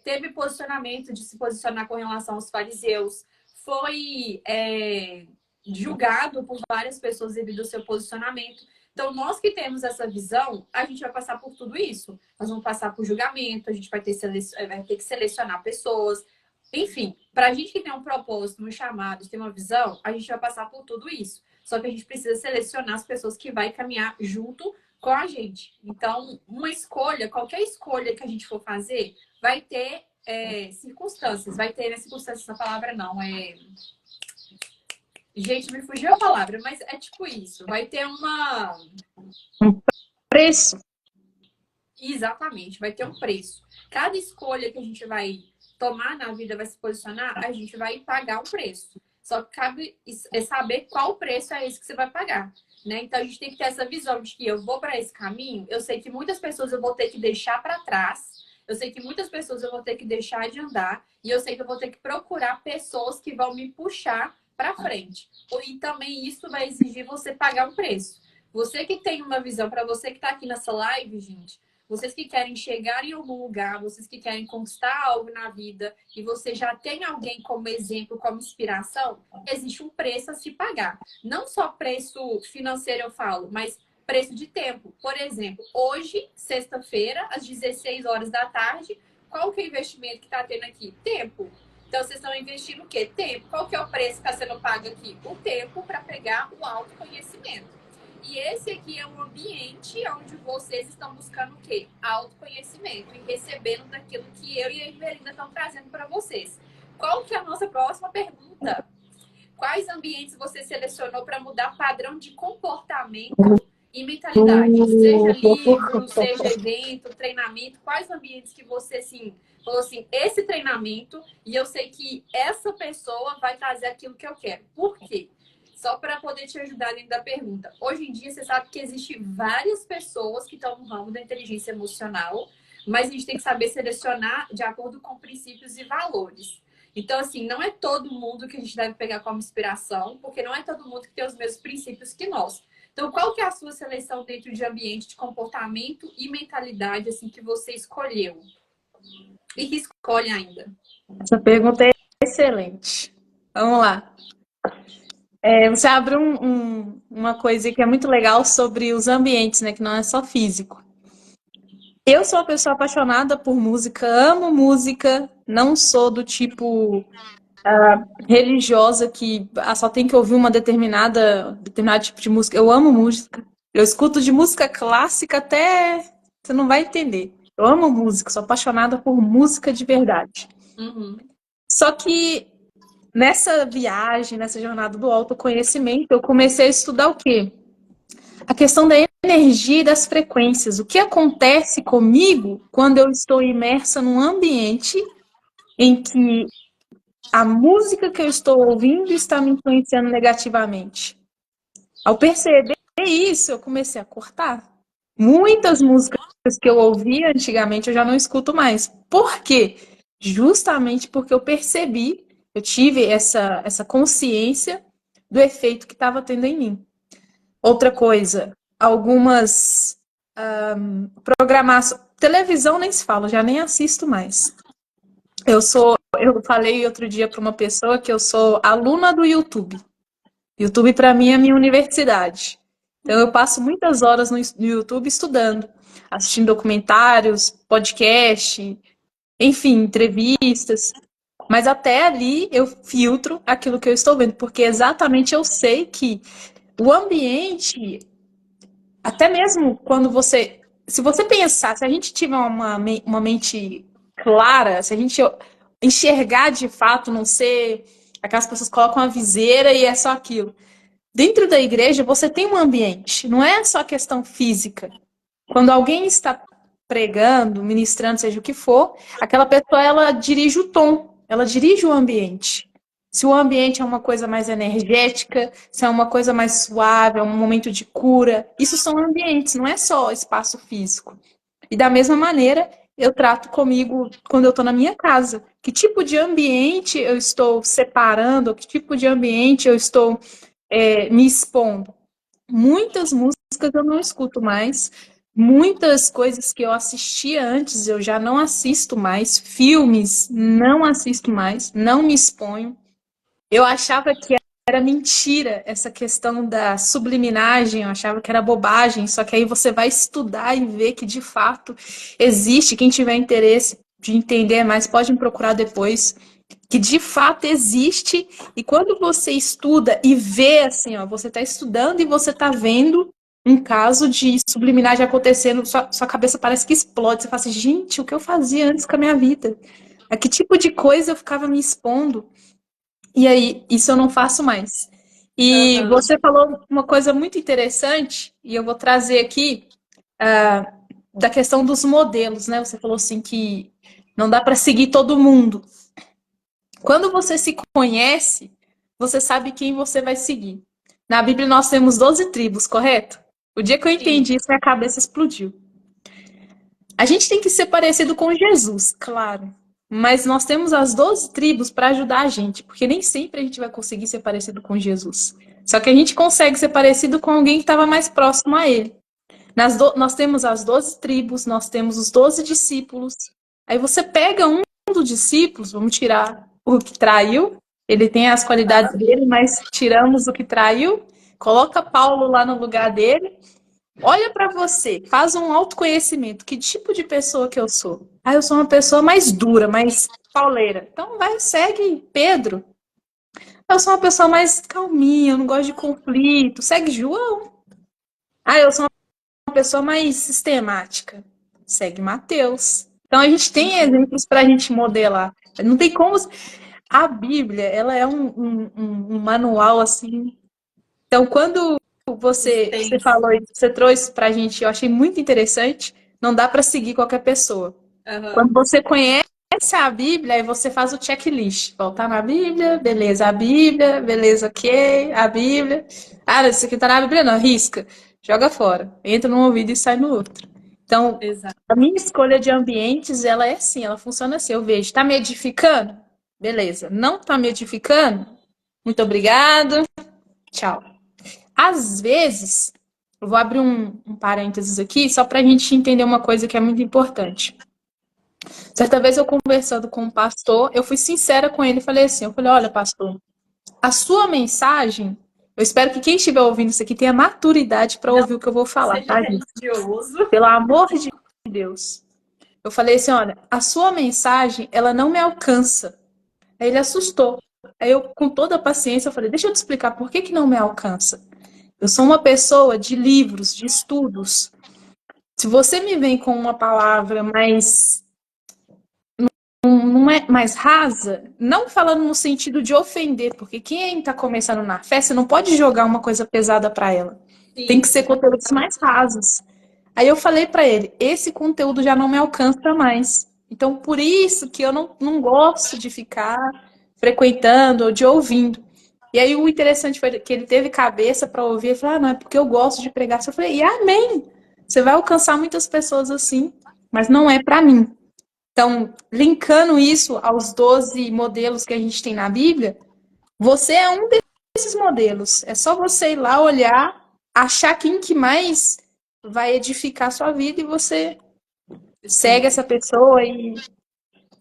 teve posicionamento de se posicionar com relação aos fariseus, foi julgado por várias pessoas devido ao seu posicionamento. Então, nós que temos essa visão, a gente vai passar por tudo isso. Nós vamos passar por julgamento, a gente vai ter que selecionar pessoas. Enfim, para a gente que tem um propósito, um chamado, tem uma visão, a gente vai passar por tudo isso. Só que a gente precisa selecionar as pessoas que vai caminhar junto com a gente. Então, uma escolha, qualquer escolha que a gente for fazer, vai ter circunstâncias. Vai ter, circunstâncias, essa palavra não, Gente, me fugiu a palavra, mas é tipo isso. Vai ter um preço. Exatamente, vai ter um preço. Cada escolha que a gente vai tomar na vida, vai se posicionar, a gente vai pagar um preço. Só que cabe saber qual preço é esse que você vai pagar. Né? Então a gente tem que ter essa visão de que eu vou para esse caminho, eu sei que muitas pessoas eu vou ter que deixar para trás, eu sei que muitas pessoas eu vou ter que deixar de andar, e eu sei que eu vou ter que procurar pessoas que vão me puxar para frente. E também isso vai exigir você pagar um preço. Você que tem uma visão, para você que está aqui nessa live, gente, vocês que querem chegar em algum lugar, vocês que querem conquistar algo na vida e você já tem alguém como exemplo, como inspiração, existe um preço a se pagar. Não só preço financeiro eu falo, mas preço de tempo. Por exemplo, hoje, sexta-feira, às 16 horas da tarde, qual que é o investimento que está tendo aqui? Tempo. Então, vocês estão investindo o quê? Tempo. Qual que é o preço que está sendo pago aqui? O tempo para pegar o autoconhecimento. E esse aqui é um ambiente onde vocês estão buscando o quê? Autoconhecimento e recebendo daquilo que eu e a Ivelinda estão trazendo para vocês. Qual que é a nossa próxima pergunta? Quais ambientes você selecionou para mudar padrão de comportamento e mentalidade? Seja livro, seja evento, treinamento. Quais ambientes que você, assim, falou assim, esse treinamento e eu sei que essa pessoa vai trazer aquilo que eu quero. Por quê? Só para poder te ajudar dentro da pergunta. Hoje em dia, você sabe que existem várias pessoas que estão no ramo da inteligência emocional, mas a gente tem que saber selecionar de acordo com princípios e valores. Então, assim, não é todo mundo que a gente deve pegar como inspiração, porque não é todo mundo que tem os mesmos princípios que nós. Então, qual que é a sua seleção dentro de ambiente de comportamento e mentalidade, assim, que você escolheu? E que escolhe ainda? Essa pergunta é excelente. Vamos lá. Você abriu uma coisa que é muito legal sobre os ambientes, né? Que não é só físico. Eu sou uma pessoa apaixonada por música, amo música, não sou do tipo religiosa que só tem que ouvir determinado tipo de música. Eu amo música. Eu escuto de música clássica até... Você não vai entender. Eu amo música, sou apaixonada por música de verdade. Uhum. Só que nessa viagem, nessa jornada do autoconhecimento, eu comecei a estudar o quê? A questão da energia e das frequências. O que acontece comigo quando eu estou imersa num ambiente em que a música que eu estou ouvindo está me influenciando negativamente? Ao perceber isso, eu comecei a cortar. Muitas músicas que eu ouvia antigamente eu já não escuto mais. Por quê? Justamente porque eu percebi, eu tive essa consciência do efeito que estava tendo em mim. Outra coisa, algumas programações. Televisão nem se fala, já nem assisto mais. Eu falei outro dia para uma pessoa que eu sou aluna do YouTube. YouTube para mim é a minha universidade. Então eu passo muitas horas no YouTube estudando, assistindo documentários, podcast, enfim, entrevistas. Mas até ali eu filtro aquilo que eu estou vendo, porque exatamente eu sei que o ambiente, até mesmo quando se você pensar, se a gente tiver uma mente clara, se a gente enxergar de fato, não ser aquelas pessoas que colocam uma viseira e é só aquilo. Dentro da igreja, você tem um ambiente, não é só questão física. Quando alguém está pregando, ministrando, seja o que for, aquela pessoa, ela dirige o tom, ela dirige o ambiente. Se o ambiente é uma coisa mais energética, se é uma coisa mais suave, é um momento de cura, isso são ambientes, não é só espaço físico. E da mesma maneira, eu trato comigo quando eu estou na minha casa. Que tipo de ambiente eu estou separando, que tipo de ambiente eu estou me expondo. Muitas músicas eu não escuto mais, muitas coisas que eu assistia antes eu já não assisto mais, filmes não assisto mais, não me exponho. Eu achava que era mentira essa questão da subliminagem, eu achava que era bobagem, só que aí você vai estudar e ver que de fato existe. Quem tiver interesse de entender mais, pode me procurar depois, que de fato existe. E quando você estuda e vê assim, ó, você está estudando e você está vendo um caso de subliminagem acontecendo, sua cabeça parece que explode. Você fala assim, gente, o que eu fazia antes com a minha vida? A que tipo de coisa eu ficava me expondo? E aí, isso eu não faço mais. E Aham. você falou uma coisa muito interessante, e eu vou trazer aqui da questão dos modelos, né? Você falou assim que não dá para seguir todo mundo. Quando você se conhece, você sabe quem você vai seguir. Na Bíblia nós temos 12 tribos, correto? O dia que eu Sim. entendi isso, minha cabeça explodiu. A gente tem que ser parecido com Jesus, claro. Mas nós temos as 12 tribos para ajudar a gente, porque nem sempre a gente vai conseguir ser parecido com Jesus. Só que a gente consegue ser parecido com alguém que estava mais próximo a ele. Nós temos as 12 tribos, nós temos os 12 discípulos. Aí você pega um dos discípulos, vamos tirar o que traiu, ele tem as qualidades dele, mas tiramos o que traiu, coloca Paulo lá no lugar dele. Olha para você, faz um autoconhecimento. Que tipo de pessoa que eu sou? Ah, eu sou uma pessoa mais dura, mais pauleira. Então vai, segue Pedro. Eu sou uma pessoa mais calminha, eu não gosto de conflito. Segue João. Ah, eu sou uma pessoa mais sistemática. Segue Mateus. Então a gente tem exemplos para a gente modelar. Não tem como. A Bíblia, ela é um manual assim. Então, quando você Extenso. falou isso, você trouxe para a gente, eu achei muito interessante. Não dá para seguir qualquer pessoa. Aham. Quando você conhece a Bíblia, aí você faz o checklist. Voltar na Bíblia, beleza, a Bíblia, beleza, ok, a Bíblia. Ah, isso aqui tá na Bíblia, não, risca, joga fora. Entra num ouvido e sai no outro. Então, Exato. a minha escolha de ambientes, ela é assim, ela funciona assim. Eu vejo, tá me edificando? Beleza. Não tá me edificando? Muito obrigado. Tchau. Às vezes, eu vou abrir um parênteses aqui, só para a gente entender uma coisa que é muito importante. Certa vez eu conversando com um pastor, eu fui sincera com ele e falei assim, eu falei, olha, pastor, a sua mensagem, eu espero que quem estiver ouvindo isso aqui tenha maturidade para Não ouvir o que eu vou falar, seja tá, gente? religioso. Pelo amor de Deus. Eu falei assim, olha, a sua mensagem, ela não me alcança. Aí ele assustou. Aí eu, com toda a paciência, eu falei, deixa eu te explicar por que que não me alcança. Eu sou uma pessoa de livros, de estudos. Se você me vem com uma palavra mais não é mais rasa, não falando no sentido de ofender, porque quem está começando na fé, você não pode jogar uma coisa pesada para ela. Tem que Sim. ser conteúdos mais rasos. Aí eu falei para ele, esse conteúdo já não me alcança mais. Então, por isso que eu não gosto de ficar frequentando ou de ouvindo. E aí o interessante foi que ele teve cabeça para ouvir e falou, ah, não, é porque eu gosto de pregar. Eu falei, e amém! Você vai alcançar muitas pessoas assim, mas não é para mim. Então, linkando isso aos 12 modelos que a gente tem na Bíblia, você é um desses modelos. É só você ir lá olhar, achar quem que mais vai edificar a sua vida e você segue Sim. essa pessoa e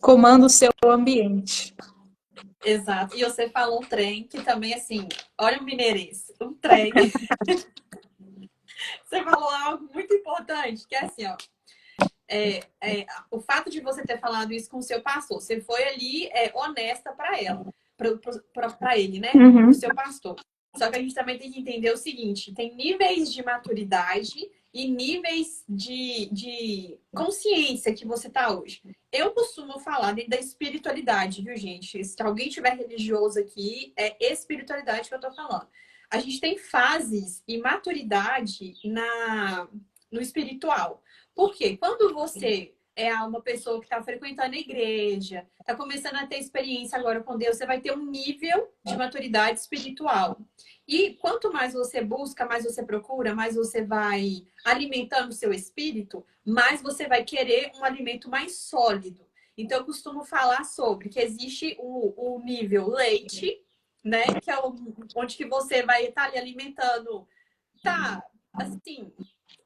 comanda o seu ambiente. Exato. E você falou um trem que também, assim, olha o mineirês, um trem. Você falou algo muito importante, que é assim, ó. O fato de você ter falado isso com o seu pastor, você foi ali honesta para ela, para ele, né? Para o seu pastor. Só que a gente também tem que entender o seguinte: tem níveis de maturidade e níveis de consciência que você tá hoje. Eu costumo falar da espiritualidade, viu, gente? Se alguém tiver religioso aqui, é espiritualidade que eu tô falando. a gente tem fases e maturidade no espiritual. Por quê? Quando você é uma pessoa que está frequentando a igreja, está começando a ter experiência agora com Deus, você vai ter um nível de maturidade espiritual. E quanto mais você busca, mais você procura, mais você vai alimentando o seu espírito, mais você vai querer um alimento mais sólido. Então, eu costumo falar sobre que existe o nível leite, né? Que é onde que você vai estar ali alimentando. Tá, assim,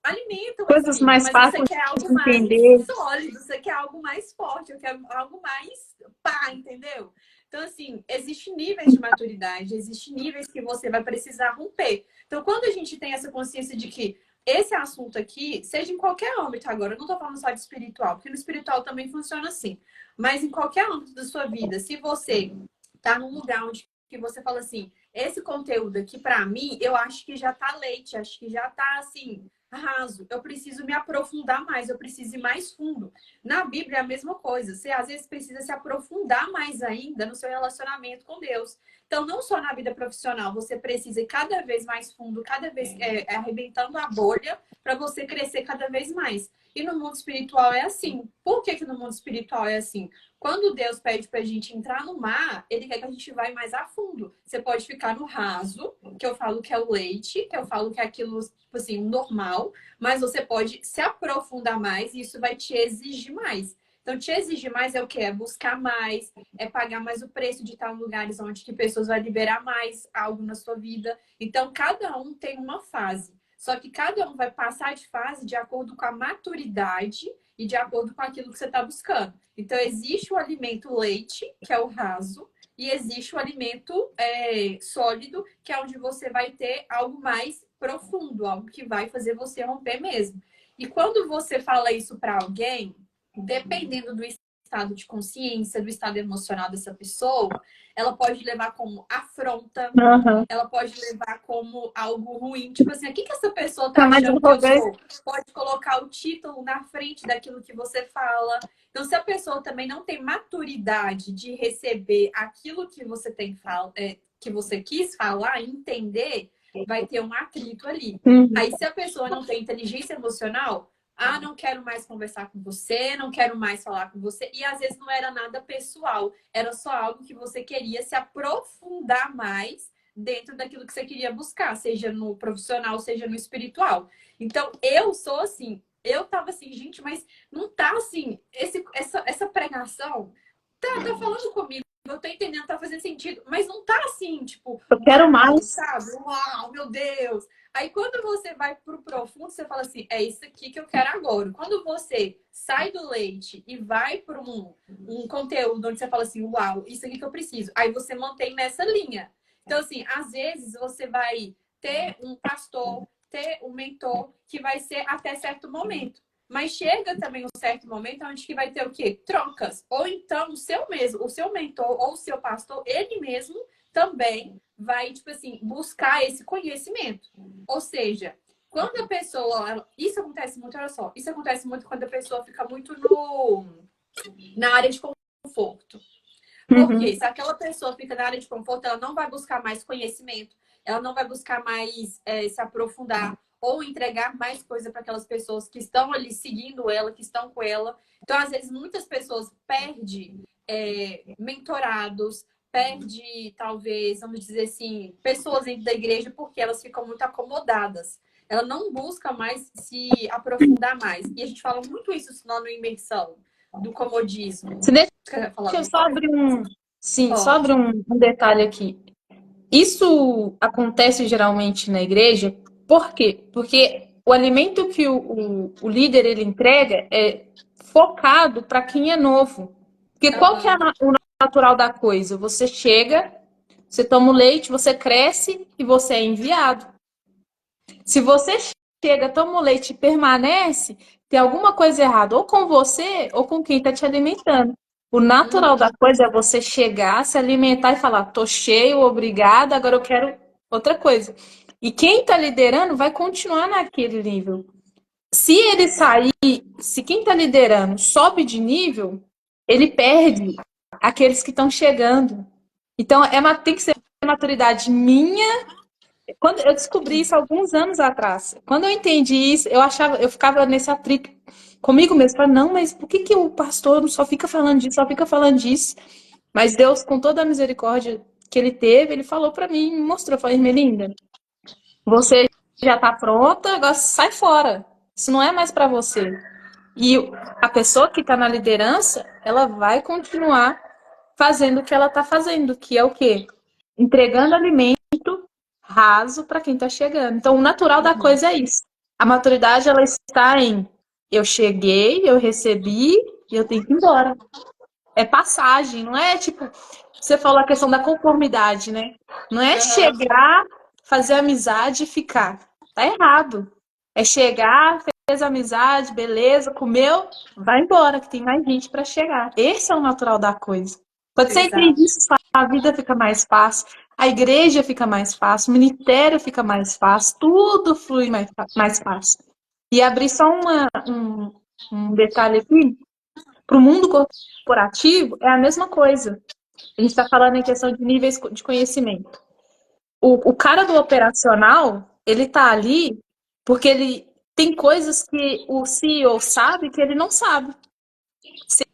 alimenta o Coisas espírito, mais mas você fáceis quer algo de mais entender. sólido, você quer algo mais forte, eu quero algo mais pá, entendeu? Então, assim, existem níveis de maturidade, existem níveis que você vai precisar romper. Então, quando a gente tem essa consciência de que esse assunto aqui, seja em qualquer âmbito agora, eu não tô falando só de espiritual, porque no espiritual também funciona assim, mas em qualquer âmbito da sua vida, se você tá num lugar onde que você fala assim, esse conteúdo aqui, para mim, eu acho que já tá leite, acho que já tá assim, raso. Eu preciso me aprofundar mais, eu preciso ir mais fundo. Na Bíblia é a mesma coisa. Você às vezes precisa se aprofundar mais ainda no seu relacionamento com Deus. Então, não só na vida profissional, você precisa ir cada vez mais fundo, cada vez arrebentando a bolha para você crescer cada vez mais. E no mundo espiritual é assim. Por que que no mundo espiritual é assim? Quando Deus pede pra gente entrar no mar, ele quer que a gente vá mais a fundo. Você pode ficar no raso, que eu falo que é o leite, que eu falo que é aquilo, tipo assim, normal, mas você pode se aprofundar mais e isso vai te exigir mais. Então, te exigir mais é o quê? É buscar mais, é pagar mais o preço de estar em lugares onde que pessoas vão liberar mais algo na sua vida. Então, cada um tem uma fase. Só que cada um vai passar de fase de acordo com a maturidade e de acordo com aquilo que você está buscando. Então, existe o alimento leite, que é o raso, e existe o alimento sólido, que é onde você vai ter algo mais profundo, algo que vai fazer você romper mesmo. E quando você fala isso para alguém, dependendo do estado de consciência, do estado emocional dessa pessoa, ela pode levar como afronta, Aham. ela pode levar como algo ruim. Tipo assim, o que essa pessoa tá Fica mais achando que eu arrogante. sou? Pode colocar o título na frente daquilo que você fala. Então, se a pessoa também não tem maturidade de receber aquilo que você que você quis falar, entender, vai ter um atrito ali. Aí, se a pessoa não tem inteligência emocional, não quero mais conversar com você, não quero mais falar com você. E às vezes não era nada pessoal, era só algo que você queria se aprofundar mais dentro daquilo que você queria buscar, seja no profissional, seja no espiritual. Então, eu sou assim, eu tava assim, gente, mas não tá assim, essa pregação tá falando comigo, eu tô entendendo, tá fazendo sentido, mas não tá assim, tipo, Eu quero uau, mais. sabe? Uau, meu Deus! Aí quando você vai pro profundo, você fala assim, é isso aqui que eu quero agora. Quando você sai do leite e vai para um conteúdo onde você fala assim, uau, isso aqui que eu preciso. Aí você mantém nessa linha. Então, assim, às vezes você vai ter um pastor, ter um mentor que vai ser até certo momento. Mas chega também um certo momento onde que vai ter o quê? Trocas. Ou então o seu mentor ou o seu pastor, ele mesmo também vai, tipo assim, buscar esse conhecimento. Ou seja, quando a pessoa... Isso acontece muito, olha só. Isso acontece muito quando a pessoa fica muito na área de conforto. Porque se aquela pessoa fica na área de conforto, ela não vai buscar mais conhecimento, ela não vai buscar mais se aprofundar ou entregar mais coisa para aquelas pessoas que estão ali seguindo ela, que estão com ela. Então, às vezes, muitas pessoas perdem mentorados, perde, talvez, vamos dizer assim, pessoas dentro da igreja porque elas ficam muito acomodadas. Ela não busca mais se aprofundar mais. E a gente fala muito isso lá no Imersão, do comodismo. Você deixa Quer falar eu alguma só coisa? abrir sim, só Pode. abrir um detalhe aqui. Isso acontece geralmente na igreja, por quê? Porque o alimento que o líder ele entrega é focado para quem é novo. Porque qual que é Aham. o natural da coisa? Você chega, você toma o leite, você cresce e você é enviado. Se você chega, toma o leite e permanece, tem alguma coisa errada, ou com você, ou com quem está te alimentando. O natural da Uhum. coisa é você chegar, se alimentar e falar, tô cheio, obrigada, agora eu quero outra coisa. E quem está liderando vai continuar naquele nível. Se ele sair, se quem está liderando sobe de nível, ele perde aqueles que estão chegando. Então, tem que ser maturidade minha Quando eu descobri isso alguns anos atrás. Quando eu entendi isso, eu ficava nesse atrito comigo mesmo. Falei, não, mas por que que o pastor só fica falando disso, só fica falando disso? Mas Deus, com toda a misericórdia que ele teve, ele falou para mim, me mostrou, falei, Melinda, você já tá pronta, agora sai fora. Isso não é mais para você. E a pessoa que está na liderança, ela vai continuar fazendo o que ela está fazendo, que é o quê? Entregando alimento raso para quem está chegando. Então, o natural da coisa é isso. A maturidade, ela está em eu cheguei, eu recebi e eu tenho que ir embora. É passagem, não é tipo, você falou a questão da conformidade, né? Não é chegar, fazer amizade e ficar. Tá errado. É chegar, fez amizade, beleza, comeu, vai embora, que tem mais gente para chegar. Esse é o natural da coisa. Quando você Exato. entende isso, a vida fica mais fácil, a igreja fica mais fácil, o ministério fica mais fácil, tudo flui mais fácil. E abrir só um detalhe aqui, para o mundo corporativo é a mesma coisa. A gente está falando em questão de níveis de conhecimento. O cara do operacional, ele tá ali porque ele tem coisas que o CEO sabe que ele não sabe. Se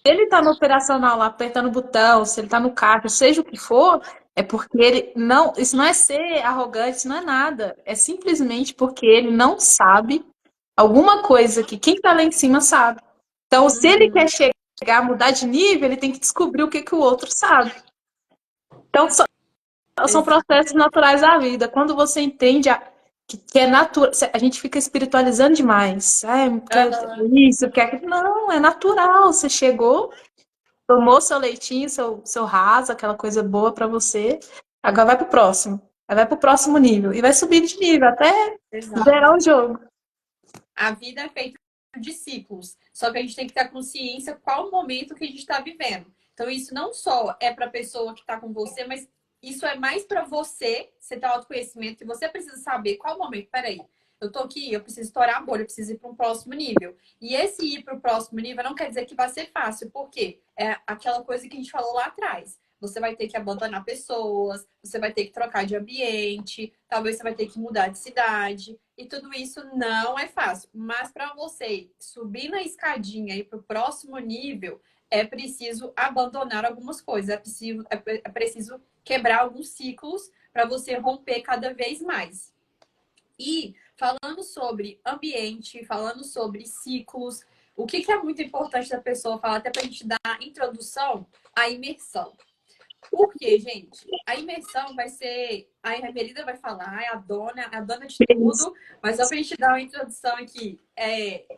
ele tá no operacional lá apertando o botão, se ele tá no caixa, seja o que for, é porque ele não. Isso não é ser arrogante, isso não é nada. É simplesmente porque ele não sabe alguma coisa que quem tá lá em cima sabe. Então, se ele quer chegar, mudar de nível, ele tem que descobrir o que, que o outro sabe. Então, são processos naturais da vida. Quando você entende que é natural, a gente fica espiritualizando demais. Quer isso, quer aquilo. Não, é natural. Você chegou, tomou seu leitinho, seu raso, aquela coisa boa para você. Agora vai pro próximo. Aí vai pro próximo nível. E vai subir de nível até zerar o jogo. A vida é feita de ciclos. Só que a gente tem que ter consciência qual o momento que a gente está vivendo. Então, isso não só é para a pessoa que está com você, mas isso é mais para você ter autoconhecimento, e você precisa saber qual o momento. Peraí, eu tô aqui, eu preciso estourar a bolha, eu preciso ir para um próximo nível. E esse ir para o próximo nível não quer dizer que vai ser fácil, porque é aquela coisa que a gente falou lá atrás. Você vai ter que abandonar pessoas, você vai ter que trocar de ambiente, talvez você vai ter que mudar de cidade. E tudo isso não é fácil. Mas para você subir na escadinha e para o próximo nível, é preciso abandonar algumas coisas. É preciso quebrar alguns ciclos para você romper cada vez mais. E falando sobre ambiente, falando sobre ciclos, o que é muito importante da pessoa falar, até para a gente dar a introdução, a imersão. Por quê, gente? A imersão vai ser. A Melinda vai falar, é a dona de tudo, mas só para a gente dar uma introdução aqui: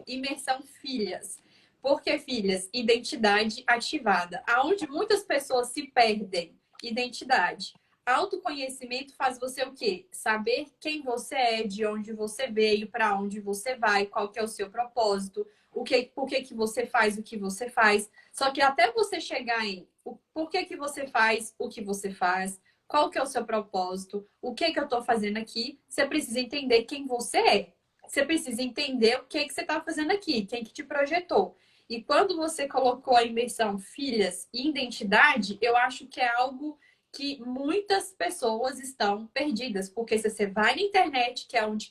imersão filhas. Por que filhas? Identidade ativada. Aonde muitas pessoas se perdem. Identidade. Autoconhecimento faz você o quê? Saber quem você é, de onde você veio, para onde você vai, qual que é o seu propósito, por que você faz o que você faz. Só que até você chegar em por que você faz o que você faz, qual que é o seu propósito, o que eu estou fazendo aqui, você precisa entender quem você é. Você precisa entender o que você está fazendo aqui, quem que te projetou. E quando você colocou a imersão filhas e identidade, eu acho que é algo que muitas pessoas estão perdidas. Porque se você vai na internet, que é onde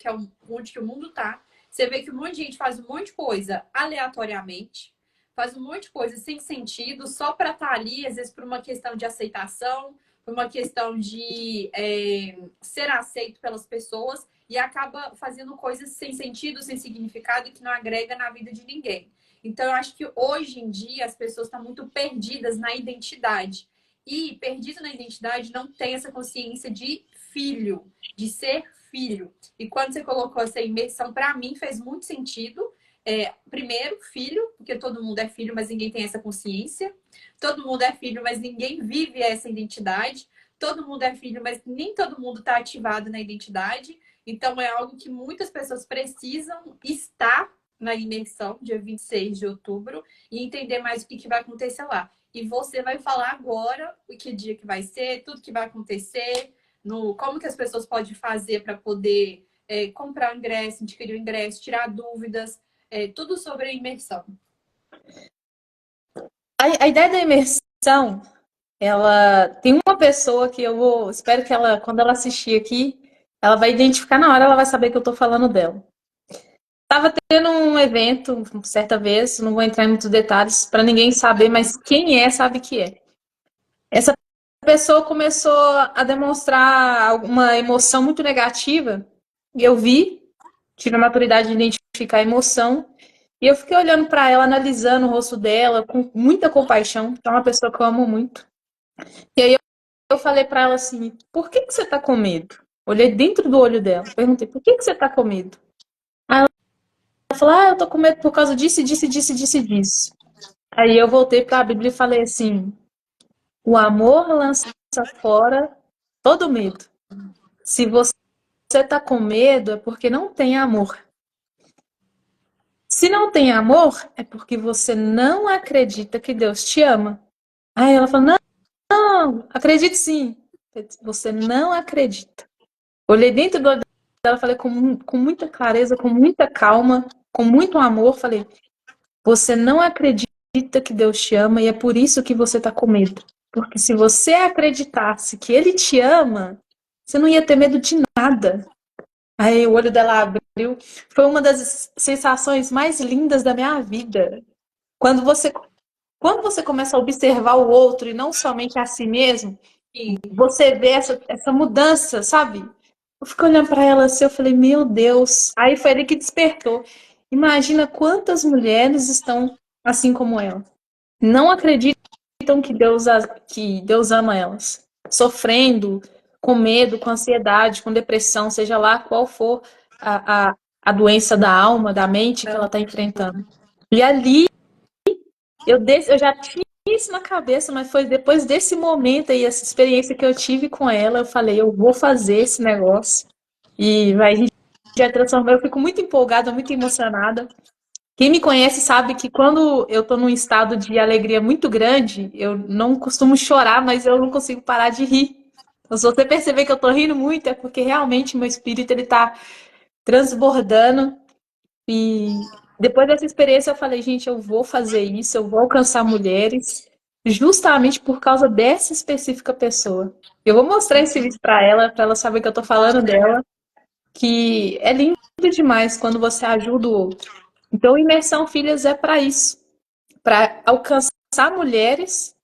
o mundo está, você vê que um monte de gente faz um monte de coisa aleatoriamente, faz um monte de coisa sem sentido, só para estar ali, às vezes por uma questão de aceitação, por uma questão de ser aceito pelas pessoas, e acaba fazendo coisas sem sentido, sem significado e que não agrega na vida de ninguém. Então, eu acho que hoje em dia as pessoas estão muito perdidas na identidade. E perdido na identidade não tem essa consciência de filho, de ser filho. E quando você colocou essa imersão, para mim fez muito sentido. Primeiro, filho, porque todo mundo é filho, mas ninguém tem essa consciência. Todo mundo é filho, mas ninguém vive essa identidade. Todo mundo é filho, mas nem todo mundo está ativado na identidade. Então, é algo que muitas pessoas precisam estar na imersão, dia 26 de outubro, e entender mais o que vai acontecer lá. E você vai falar agora o que dia que vai ser, tudo que vai acontecer, como que as pessoas podem fazer para poder comprar o ingresso, adquirir o ingresso, tirar dúvidas, tudo sobre a imersão. A ideia da imersão, ela tem uma pessoa que espero que ela, quando ela assistir aqui, ela vai identificar na hora, ela vai saber que eu tô falando dela. Tava tendo um evento, certa vez, não vou entrar em muitos detalhes para ninguém saber, mas quem é, sabe que é. Essa pessoa começou a demonstrar uma emoção muito negativa, e eu vi, tive a maturidade de identificar a emoção, e eu fiquei olhando para ela, analisando o rosto dela, com muita compaixão, que é uma pessoa que eu amo muito. E aí eu falei para ela assim: por que que você tá com medo? Olhei dentro do olho dela, perguntei: por que que você tá com medo? Ela falou: eu tô com medo por causa disso, disso, disso, disso, disso. Aí eu voltei para a Bíblia e falei assim: o amor lança fora todo medo. Se você tá com medo, é porque não tem amor. Se não tem amor, é porque você não acredita que Deus te ama. Aí ela falou: não, acredito sim. Você não acredita. Olhei dentro do olho dela, falei com muita clareza, com muita calma, com muito amor, falei: você não acredita que Deus te ama e é por isso que você está com medo. Porque se você acreditasse que Ele te ama, você não ia ter medo de nada. Aí o olho dela abriu. Foi uma das sensações mais lindas da minha vida. Quando você começa a observar o outro e não somente a si mesmo, você vê essa mudança, sabe? Eu fico olhando para ela assim, eu falei: meu Deus. Aí foi ele que despertou. Imagina quantas mulheres estão assim como ela. Não acreditam que Deus ama elas. Sofrendo, com medo, com ansiedade, com depressão, seja lá qual for a doença da alma, da mente que ela está enfrentando. E ali, eu já tinha isso na cabeça, mas foi depois desse momento aí, essa experiência que eu tive com ela, eu falei: eu vou fazer esse negócio. E vai, a gente já transformou. Eu fico muito empolgada, muito emocionada. Quem me conhece sabe que quando eu tô num estado de alegria muito grande, eu não costumo chorar, mas eu não consigo parar de rir. Então, se você perceber que eu tô rindo muito, é porque realmente meu espírito ele tá transbordando. E depois dessa experiência eu falei: gente, eu vou fazer isso, eu vou alcançar mulheres, justamente por causa dessa específica pessoa. Eu vou mostrar esse vídeo para ela saber que eu tô falando dela, que é lindo demais quando você ajuda o outro. Então, Imersão Filhas é para isso, para alcançar mulheres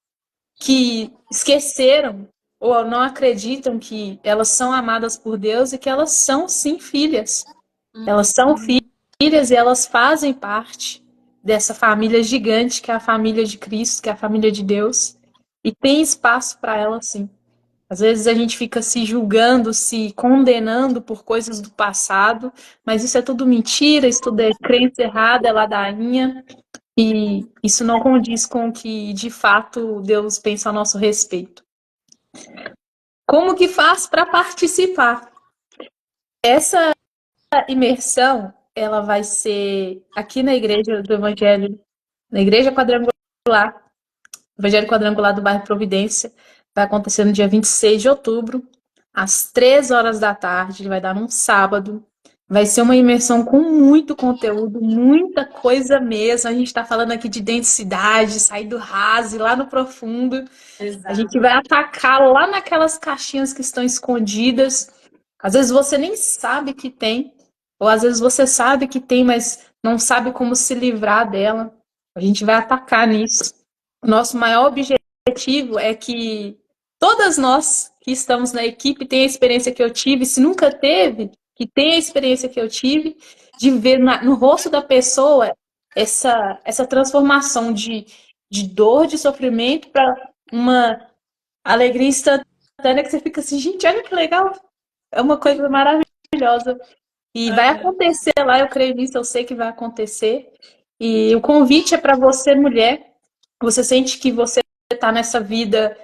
que esqueceram ou não acreditam que elas são amadas por Deus e que elas são sim filhas. Elas são filhas e elas fazem parte dessa família gigante que é a família de Cristo, que é a família de Deus, e tem espaço para elas sim. Às vezes a gente fica se julgando, se condenando por coisas do passado, mas isso é tudo mentira, isso tudo é crença errada, é ladainha, e isso não condiz com o que de fato Deus pensa a nosso respeito. Como que faz para participar? Essa imersão, ela vai ser aqui na Igreja do Evangelho, na Igreja Quadrangular, Evangelho Quadrangular do bairro Providência. Vai acontecer no dia 26 de outubro, às 3 horas da tarde, vai dar num sábado. Vai ser uma imersão com muito conteúdo, muita coisa mesmo. A gente está falando aqui de densidade, sair do raso, ir lá no profundo. Exato. A gente vai atacar lá naquelas caixinhas que estão escondidas. Às vezes você nem sabe que tem, ou às vezes você sabe que tem, mas não sabe como se livrar dela. A gente vai atacar nisso. O nosso maior objetivo é que todas nós que estamos na equipe tenham a experiência que eu tive, se nunca teve, que tenha a experiência que eu tive, de ver no rosto da pessoa essa transformação de dor, de sofrimento, para uma alegria instantânea que você fica assim: gente, olha que legal, é uma coisa maravilhosa. E vai acontecer lá, eu creio nisso, eu sei que vai acontecer. E o convite é para você, mulher. Você sente que você está nessa vida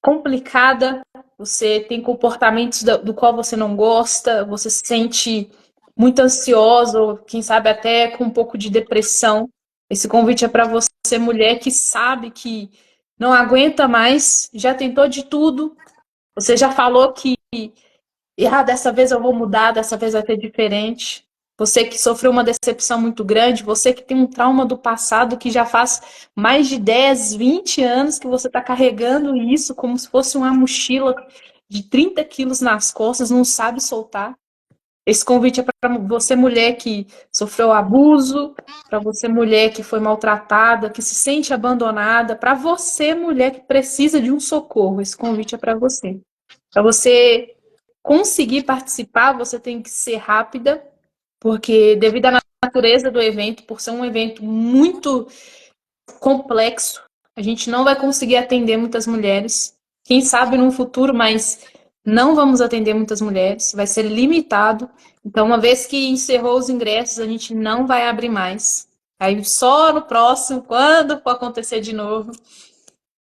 complicada, você tem comportamentos do qual você não gosta, você se sente muito ansiosa, ou quem sabe até com um pouco de depressão. Esse convite é para você, mulher, que sabe que não aguenta mais, já tentou de tudo, você já falou que dessa vez eu vou mudar, dessa vez vai ser diferente. Você que sofreu uma decepção muito grande, você que tem um trauma do passado que já faz mais de 10, 20 anos que você está carregando isso como se fosse uma mochila de 30 quilos nas costas, não sabe soltar. Esse convite é para você, mulher que sofreu abuso, para você, mulher que foi maltratada, que se sente abandonada, para você, mulher que precisa de um socorro. Esse convite é para você. Para você conseguir participar, você tem que ser rápida, porque devido à natureza do evento, por ser um evento muito complexo, a gente não vai conseguir atender muitas mulheres. Quem sabe no futuro, mas não vamos atender muitas mulheres, vai ser limitado. Então, uma vez que encerrou os ingressos, a gente não vai abrir mais. Aí só no próximo, quando for acontecer de novo.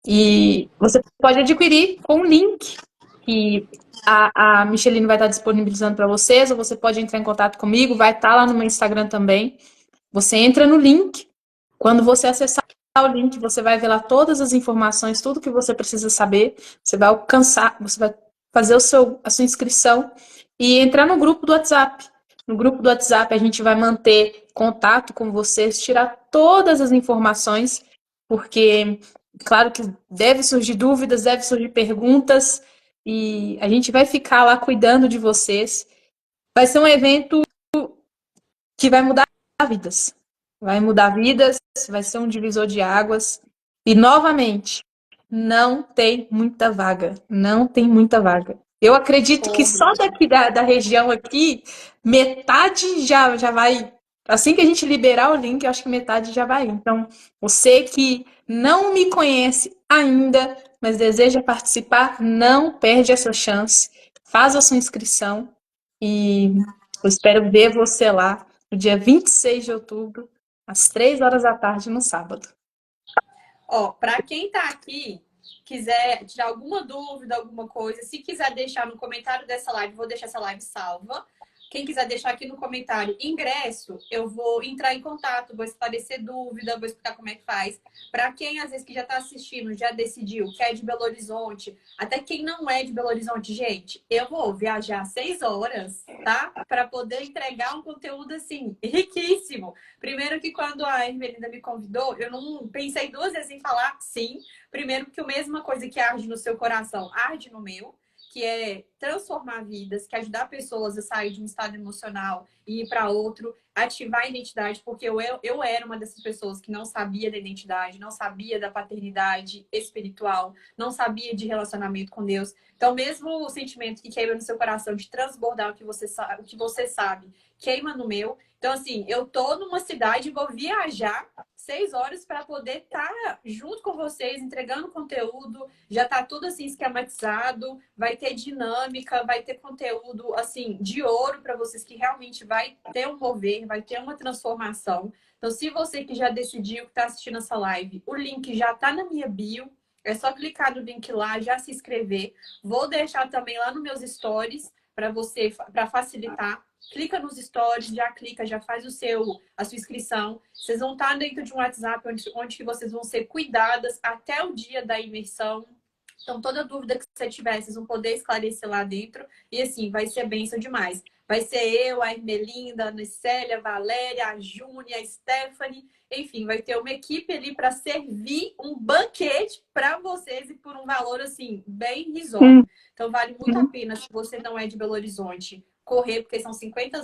E você pode adquirir com o link que a Micheline vai estar disponibilizando para vocês, ou você pode entrar em contato comigo, vai estar lá no meu Instagram também. Você entra no link, quando você acessar o link, você vai ver lá todas as informações, tudo que você precisa saber, você vai alcançar, você vai fazer a sua inscrição e entrar no grupo do WhatsApp. No grupo do WhatsApp a gente vai manter contato com vocês, tirar todas as informações, porque claro que deve surgir dúvidas, deve surgir perguntas, e a gente vai ficar lá cuidando de vocês. Vai ser um evento que vai mudar vidas. Vai mudar vidas, vai ser um divisor de águas. E, novamente, não tem muita vaga. Não tem muita vaga. Eu acredito que só daqui da região aqui, metade já vai. Assim que a gente liberar o link, eu acho que metade já vai. Então, você que não me conhece ainda, mas deseja participar, não perde essa chance. Faz a sua inscrição e eu espero ver você lá no dia 26 de outubro, às 3 horas da tarde, no sábado. Ó, para quem tá aqui, quiser tirar alguma dúvida, alguma coisa, se quiser deixar no comentário dessa live, vou deixar essa live salva. Quem quiser deixar aqui no comentário ingresso, eu vou entrar em contato, vou esclarecer dúvida, vou explicar como é que faz. Para quem, às vezes, que já está assistindo, já decidiu que é de Belo Horizonte, até quem não é de Belo Horizonte, gente, eu vou viajar 6 horas, tá? Para poder entregar um conteúdo, assim, riquíssimo. Primeiro que quando a Ermelinda me convidou, eu não pensei 2 vezes em falar sim. Primeiro porque a mesma coisa que arde no seu coração, arde no meu, que é transformar vidas, que é ajudar pessoas a sair de um estado emocional e ir para outro, ativar a identidade, porque eu era uma dessas pessoas que não sabia da identidade, não sabia da paternidade espiritual, não sabia de relacionamento com Deus. Então, mesmo o sentimento que queima no seu coração de transbordar o que você sabe, queima no meu. Então, assim, eu tô numa cidade e vou viajar 6 horas para poder estar junto com vocês, entregando conteúdo. Já tá tudo assim esquematizado, vai ter dinâmica, vai ter conteúdo assim de ouro para vocês que realmente vai ter um mover, vai ter uma transformação. Então, se você que já decidiu que está assistindo essa live, o link já tá na minha bio. É só clicar no link lá, já se inscrever. Vou deixar também lá nos meus stories para você, para facilitar. Clica nos stories, já clica, já faz a sua inscrição. Vocês vão estar dentro de um WhatsApp onde que vocês vão ser cuidadas até o dia da imersão. Então, toda dúvida que você tiver, vocês vão poder esclarecer lá dentro. E assim, vai ser bênção demais. Vai ser eu, a Ermelinda, a Anicélia, a Valéria, a Júnia, a Stephanie. Enfim, vai ter uma equipe ali para servir um banquete para vocês e por um valor, assim, bem irrisório. Então, vale muito a pena, se você não é de Belo Horizonte, correr, porque são 50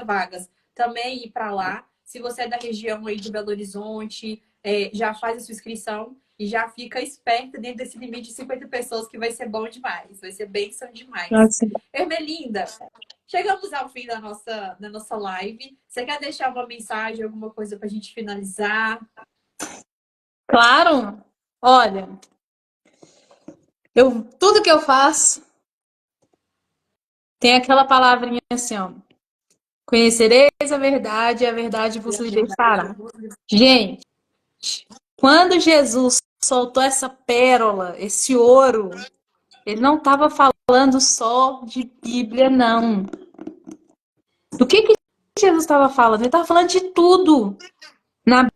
vagas. Também ir para lá. Se você é da região aí de Belo Horizonte, já faz a sua inscrição e já fica esperta dentro desse limite de 50 pessoas, que vai ser bom demais. Vai ser bênção demais. Nossa. Ermelinda, chegamos ao fim da nossa live. Você quer deixar uma mensagem, alguma coisa para a gente finalizar? Claro! Olha, tudo que eu faço tem aquela palavrinha assim, ó. Conhecereis a verdade e a verdade vos libertará. Gente, quando Jesus soltou essa pérola, esse ouro, ele não estava falando só de Bíblia, não. Do que Jesus estava falando? Ele estava falando de tudo. Na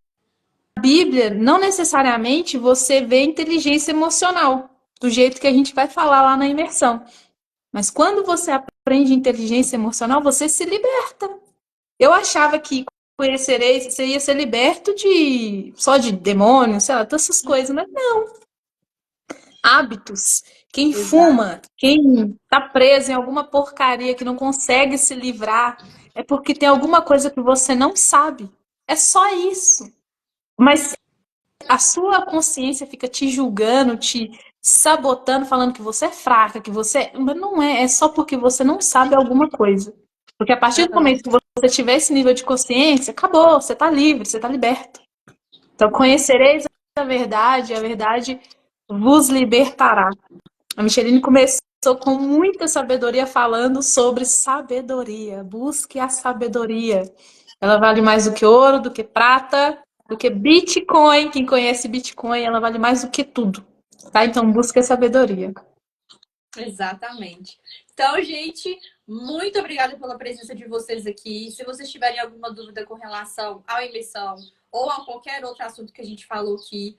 Bíblia, não necessariamente você vê inteligência emocional, do jeito que a gente vai falar lá na imersão. Mas quando você aprende inteligência emocional, você se liberta. Eu achava que conhecereis, você ia ser liberto só de demônios, sei lá, todas essas coisas, mas não. Hábitos Quem Exato. fuma, quem tá preso em alguma porcaria que não consegue se livrar, é porque tem alguma coisa que você não sabe. É só isso. Mas a sua consciência fica te julgando, te sabotando, falando que você é fraca, que você. Mas não é, é só porque você não sabe alguma coisa. Porque a partir do Aham. momento que você tiver esse nível de consciência, acabou, você tá livre, você tá liberto. Então, conhecereis a verdade vos libertará. A Micheline começou com muita sabedoria falando sobre sabedoria. Busque a sabedoria. Ela vale mais do que ouro, do que prata, do que Bitcoin. Quem conhece Bitcoin, ela vale mais do que tudo. Tá? Então, busque a sabedoria. Exatamente. Então, gente, muito obrigada pela presença de vocês aqui. Se vocês tiverem alguma dúvida com relação à imersão ou a qualquer outro assunto que a gente falou aqui,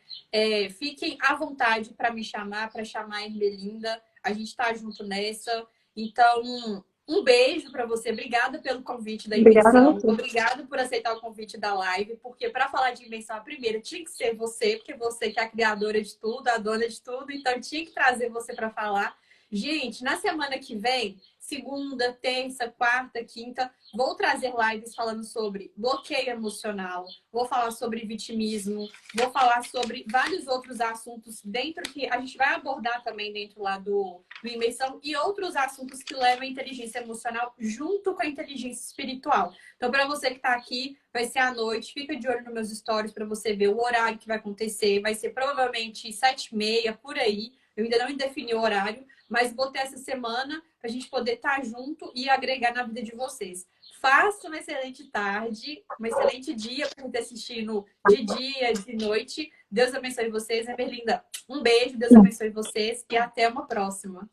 fiquem à vontade para me chamar, para chamar a Ermelinda. A gente está junto nessa. Então, um beijo para você. Obrigada pelo convite da Obrigada a imersão. você. Obrigada por aceitar o convite da live, porque para falar de imersão, a primeira tinha que ser você, porque você que é a criadora de tudo, a dona de tudo, então tinha que trazer você para falar. Gente, na semana que vem, segunda, terça, quarta, quinta, vou trazer lives falando sobre bloqueio emocional, vou falar sobre vitimismo, vou falar sobre vários outros assuntos dentro que a gente vai abordar também dentro lá do Imersão e outros assuntos que levam a inteligência emocional junto com a inteligência espiritual. Então, para você que está aqui, vai ser à noite, fica de olho nos meus stories para você ver o horário que vai acontecer. Vai ser provavelmente 7h30, por aí. Eu ainda não defini o horário, mas botei essa semana para a gente poder estar junto e agregar na vida de vocês. Faça uma excelente tarde, um excelente dia para estar assistindo de dia, de noite. Deus abençoe vocês. Emerlinda, um beijo, Deus abençoe vocês e até uma próxima.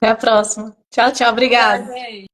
Até a próxima. Tchau, tchau. Tchau, Obrigada. gente.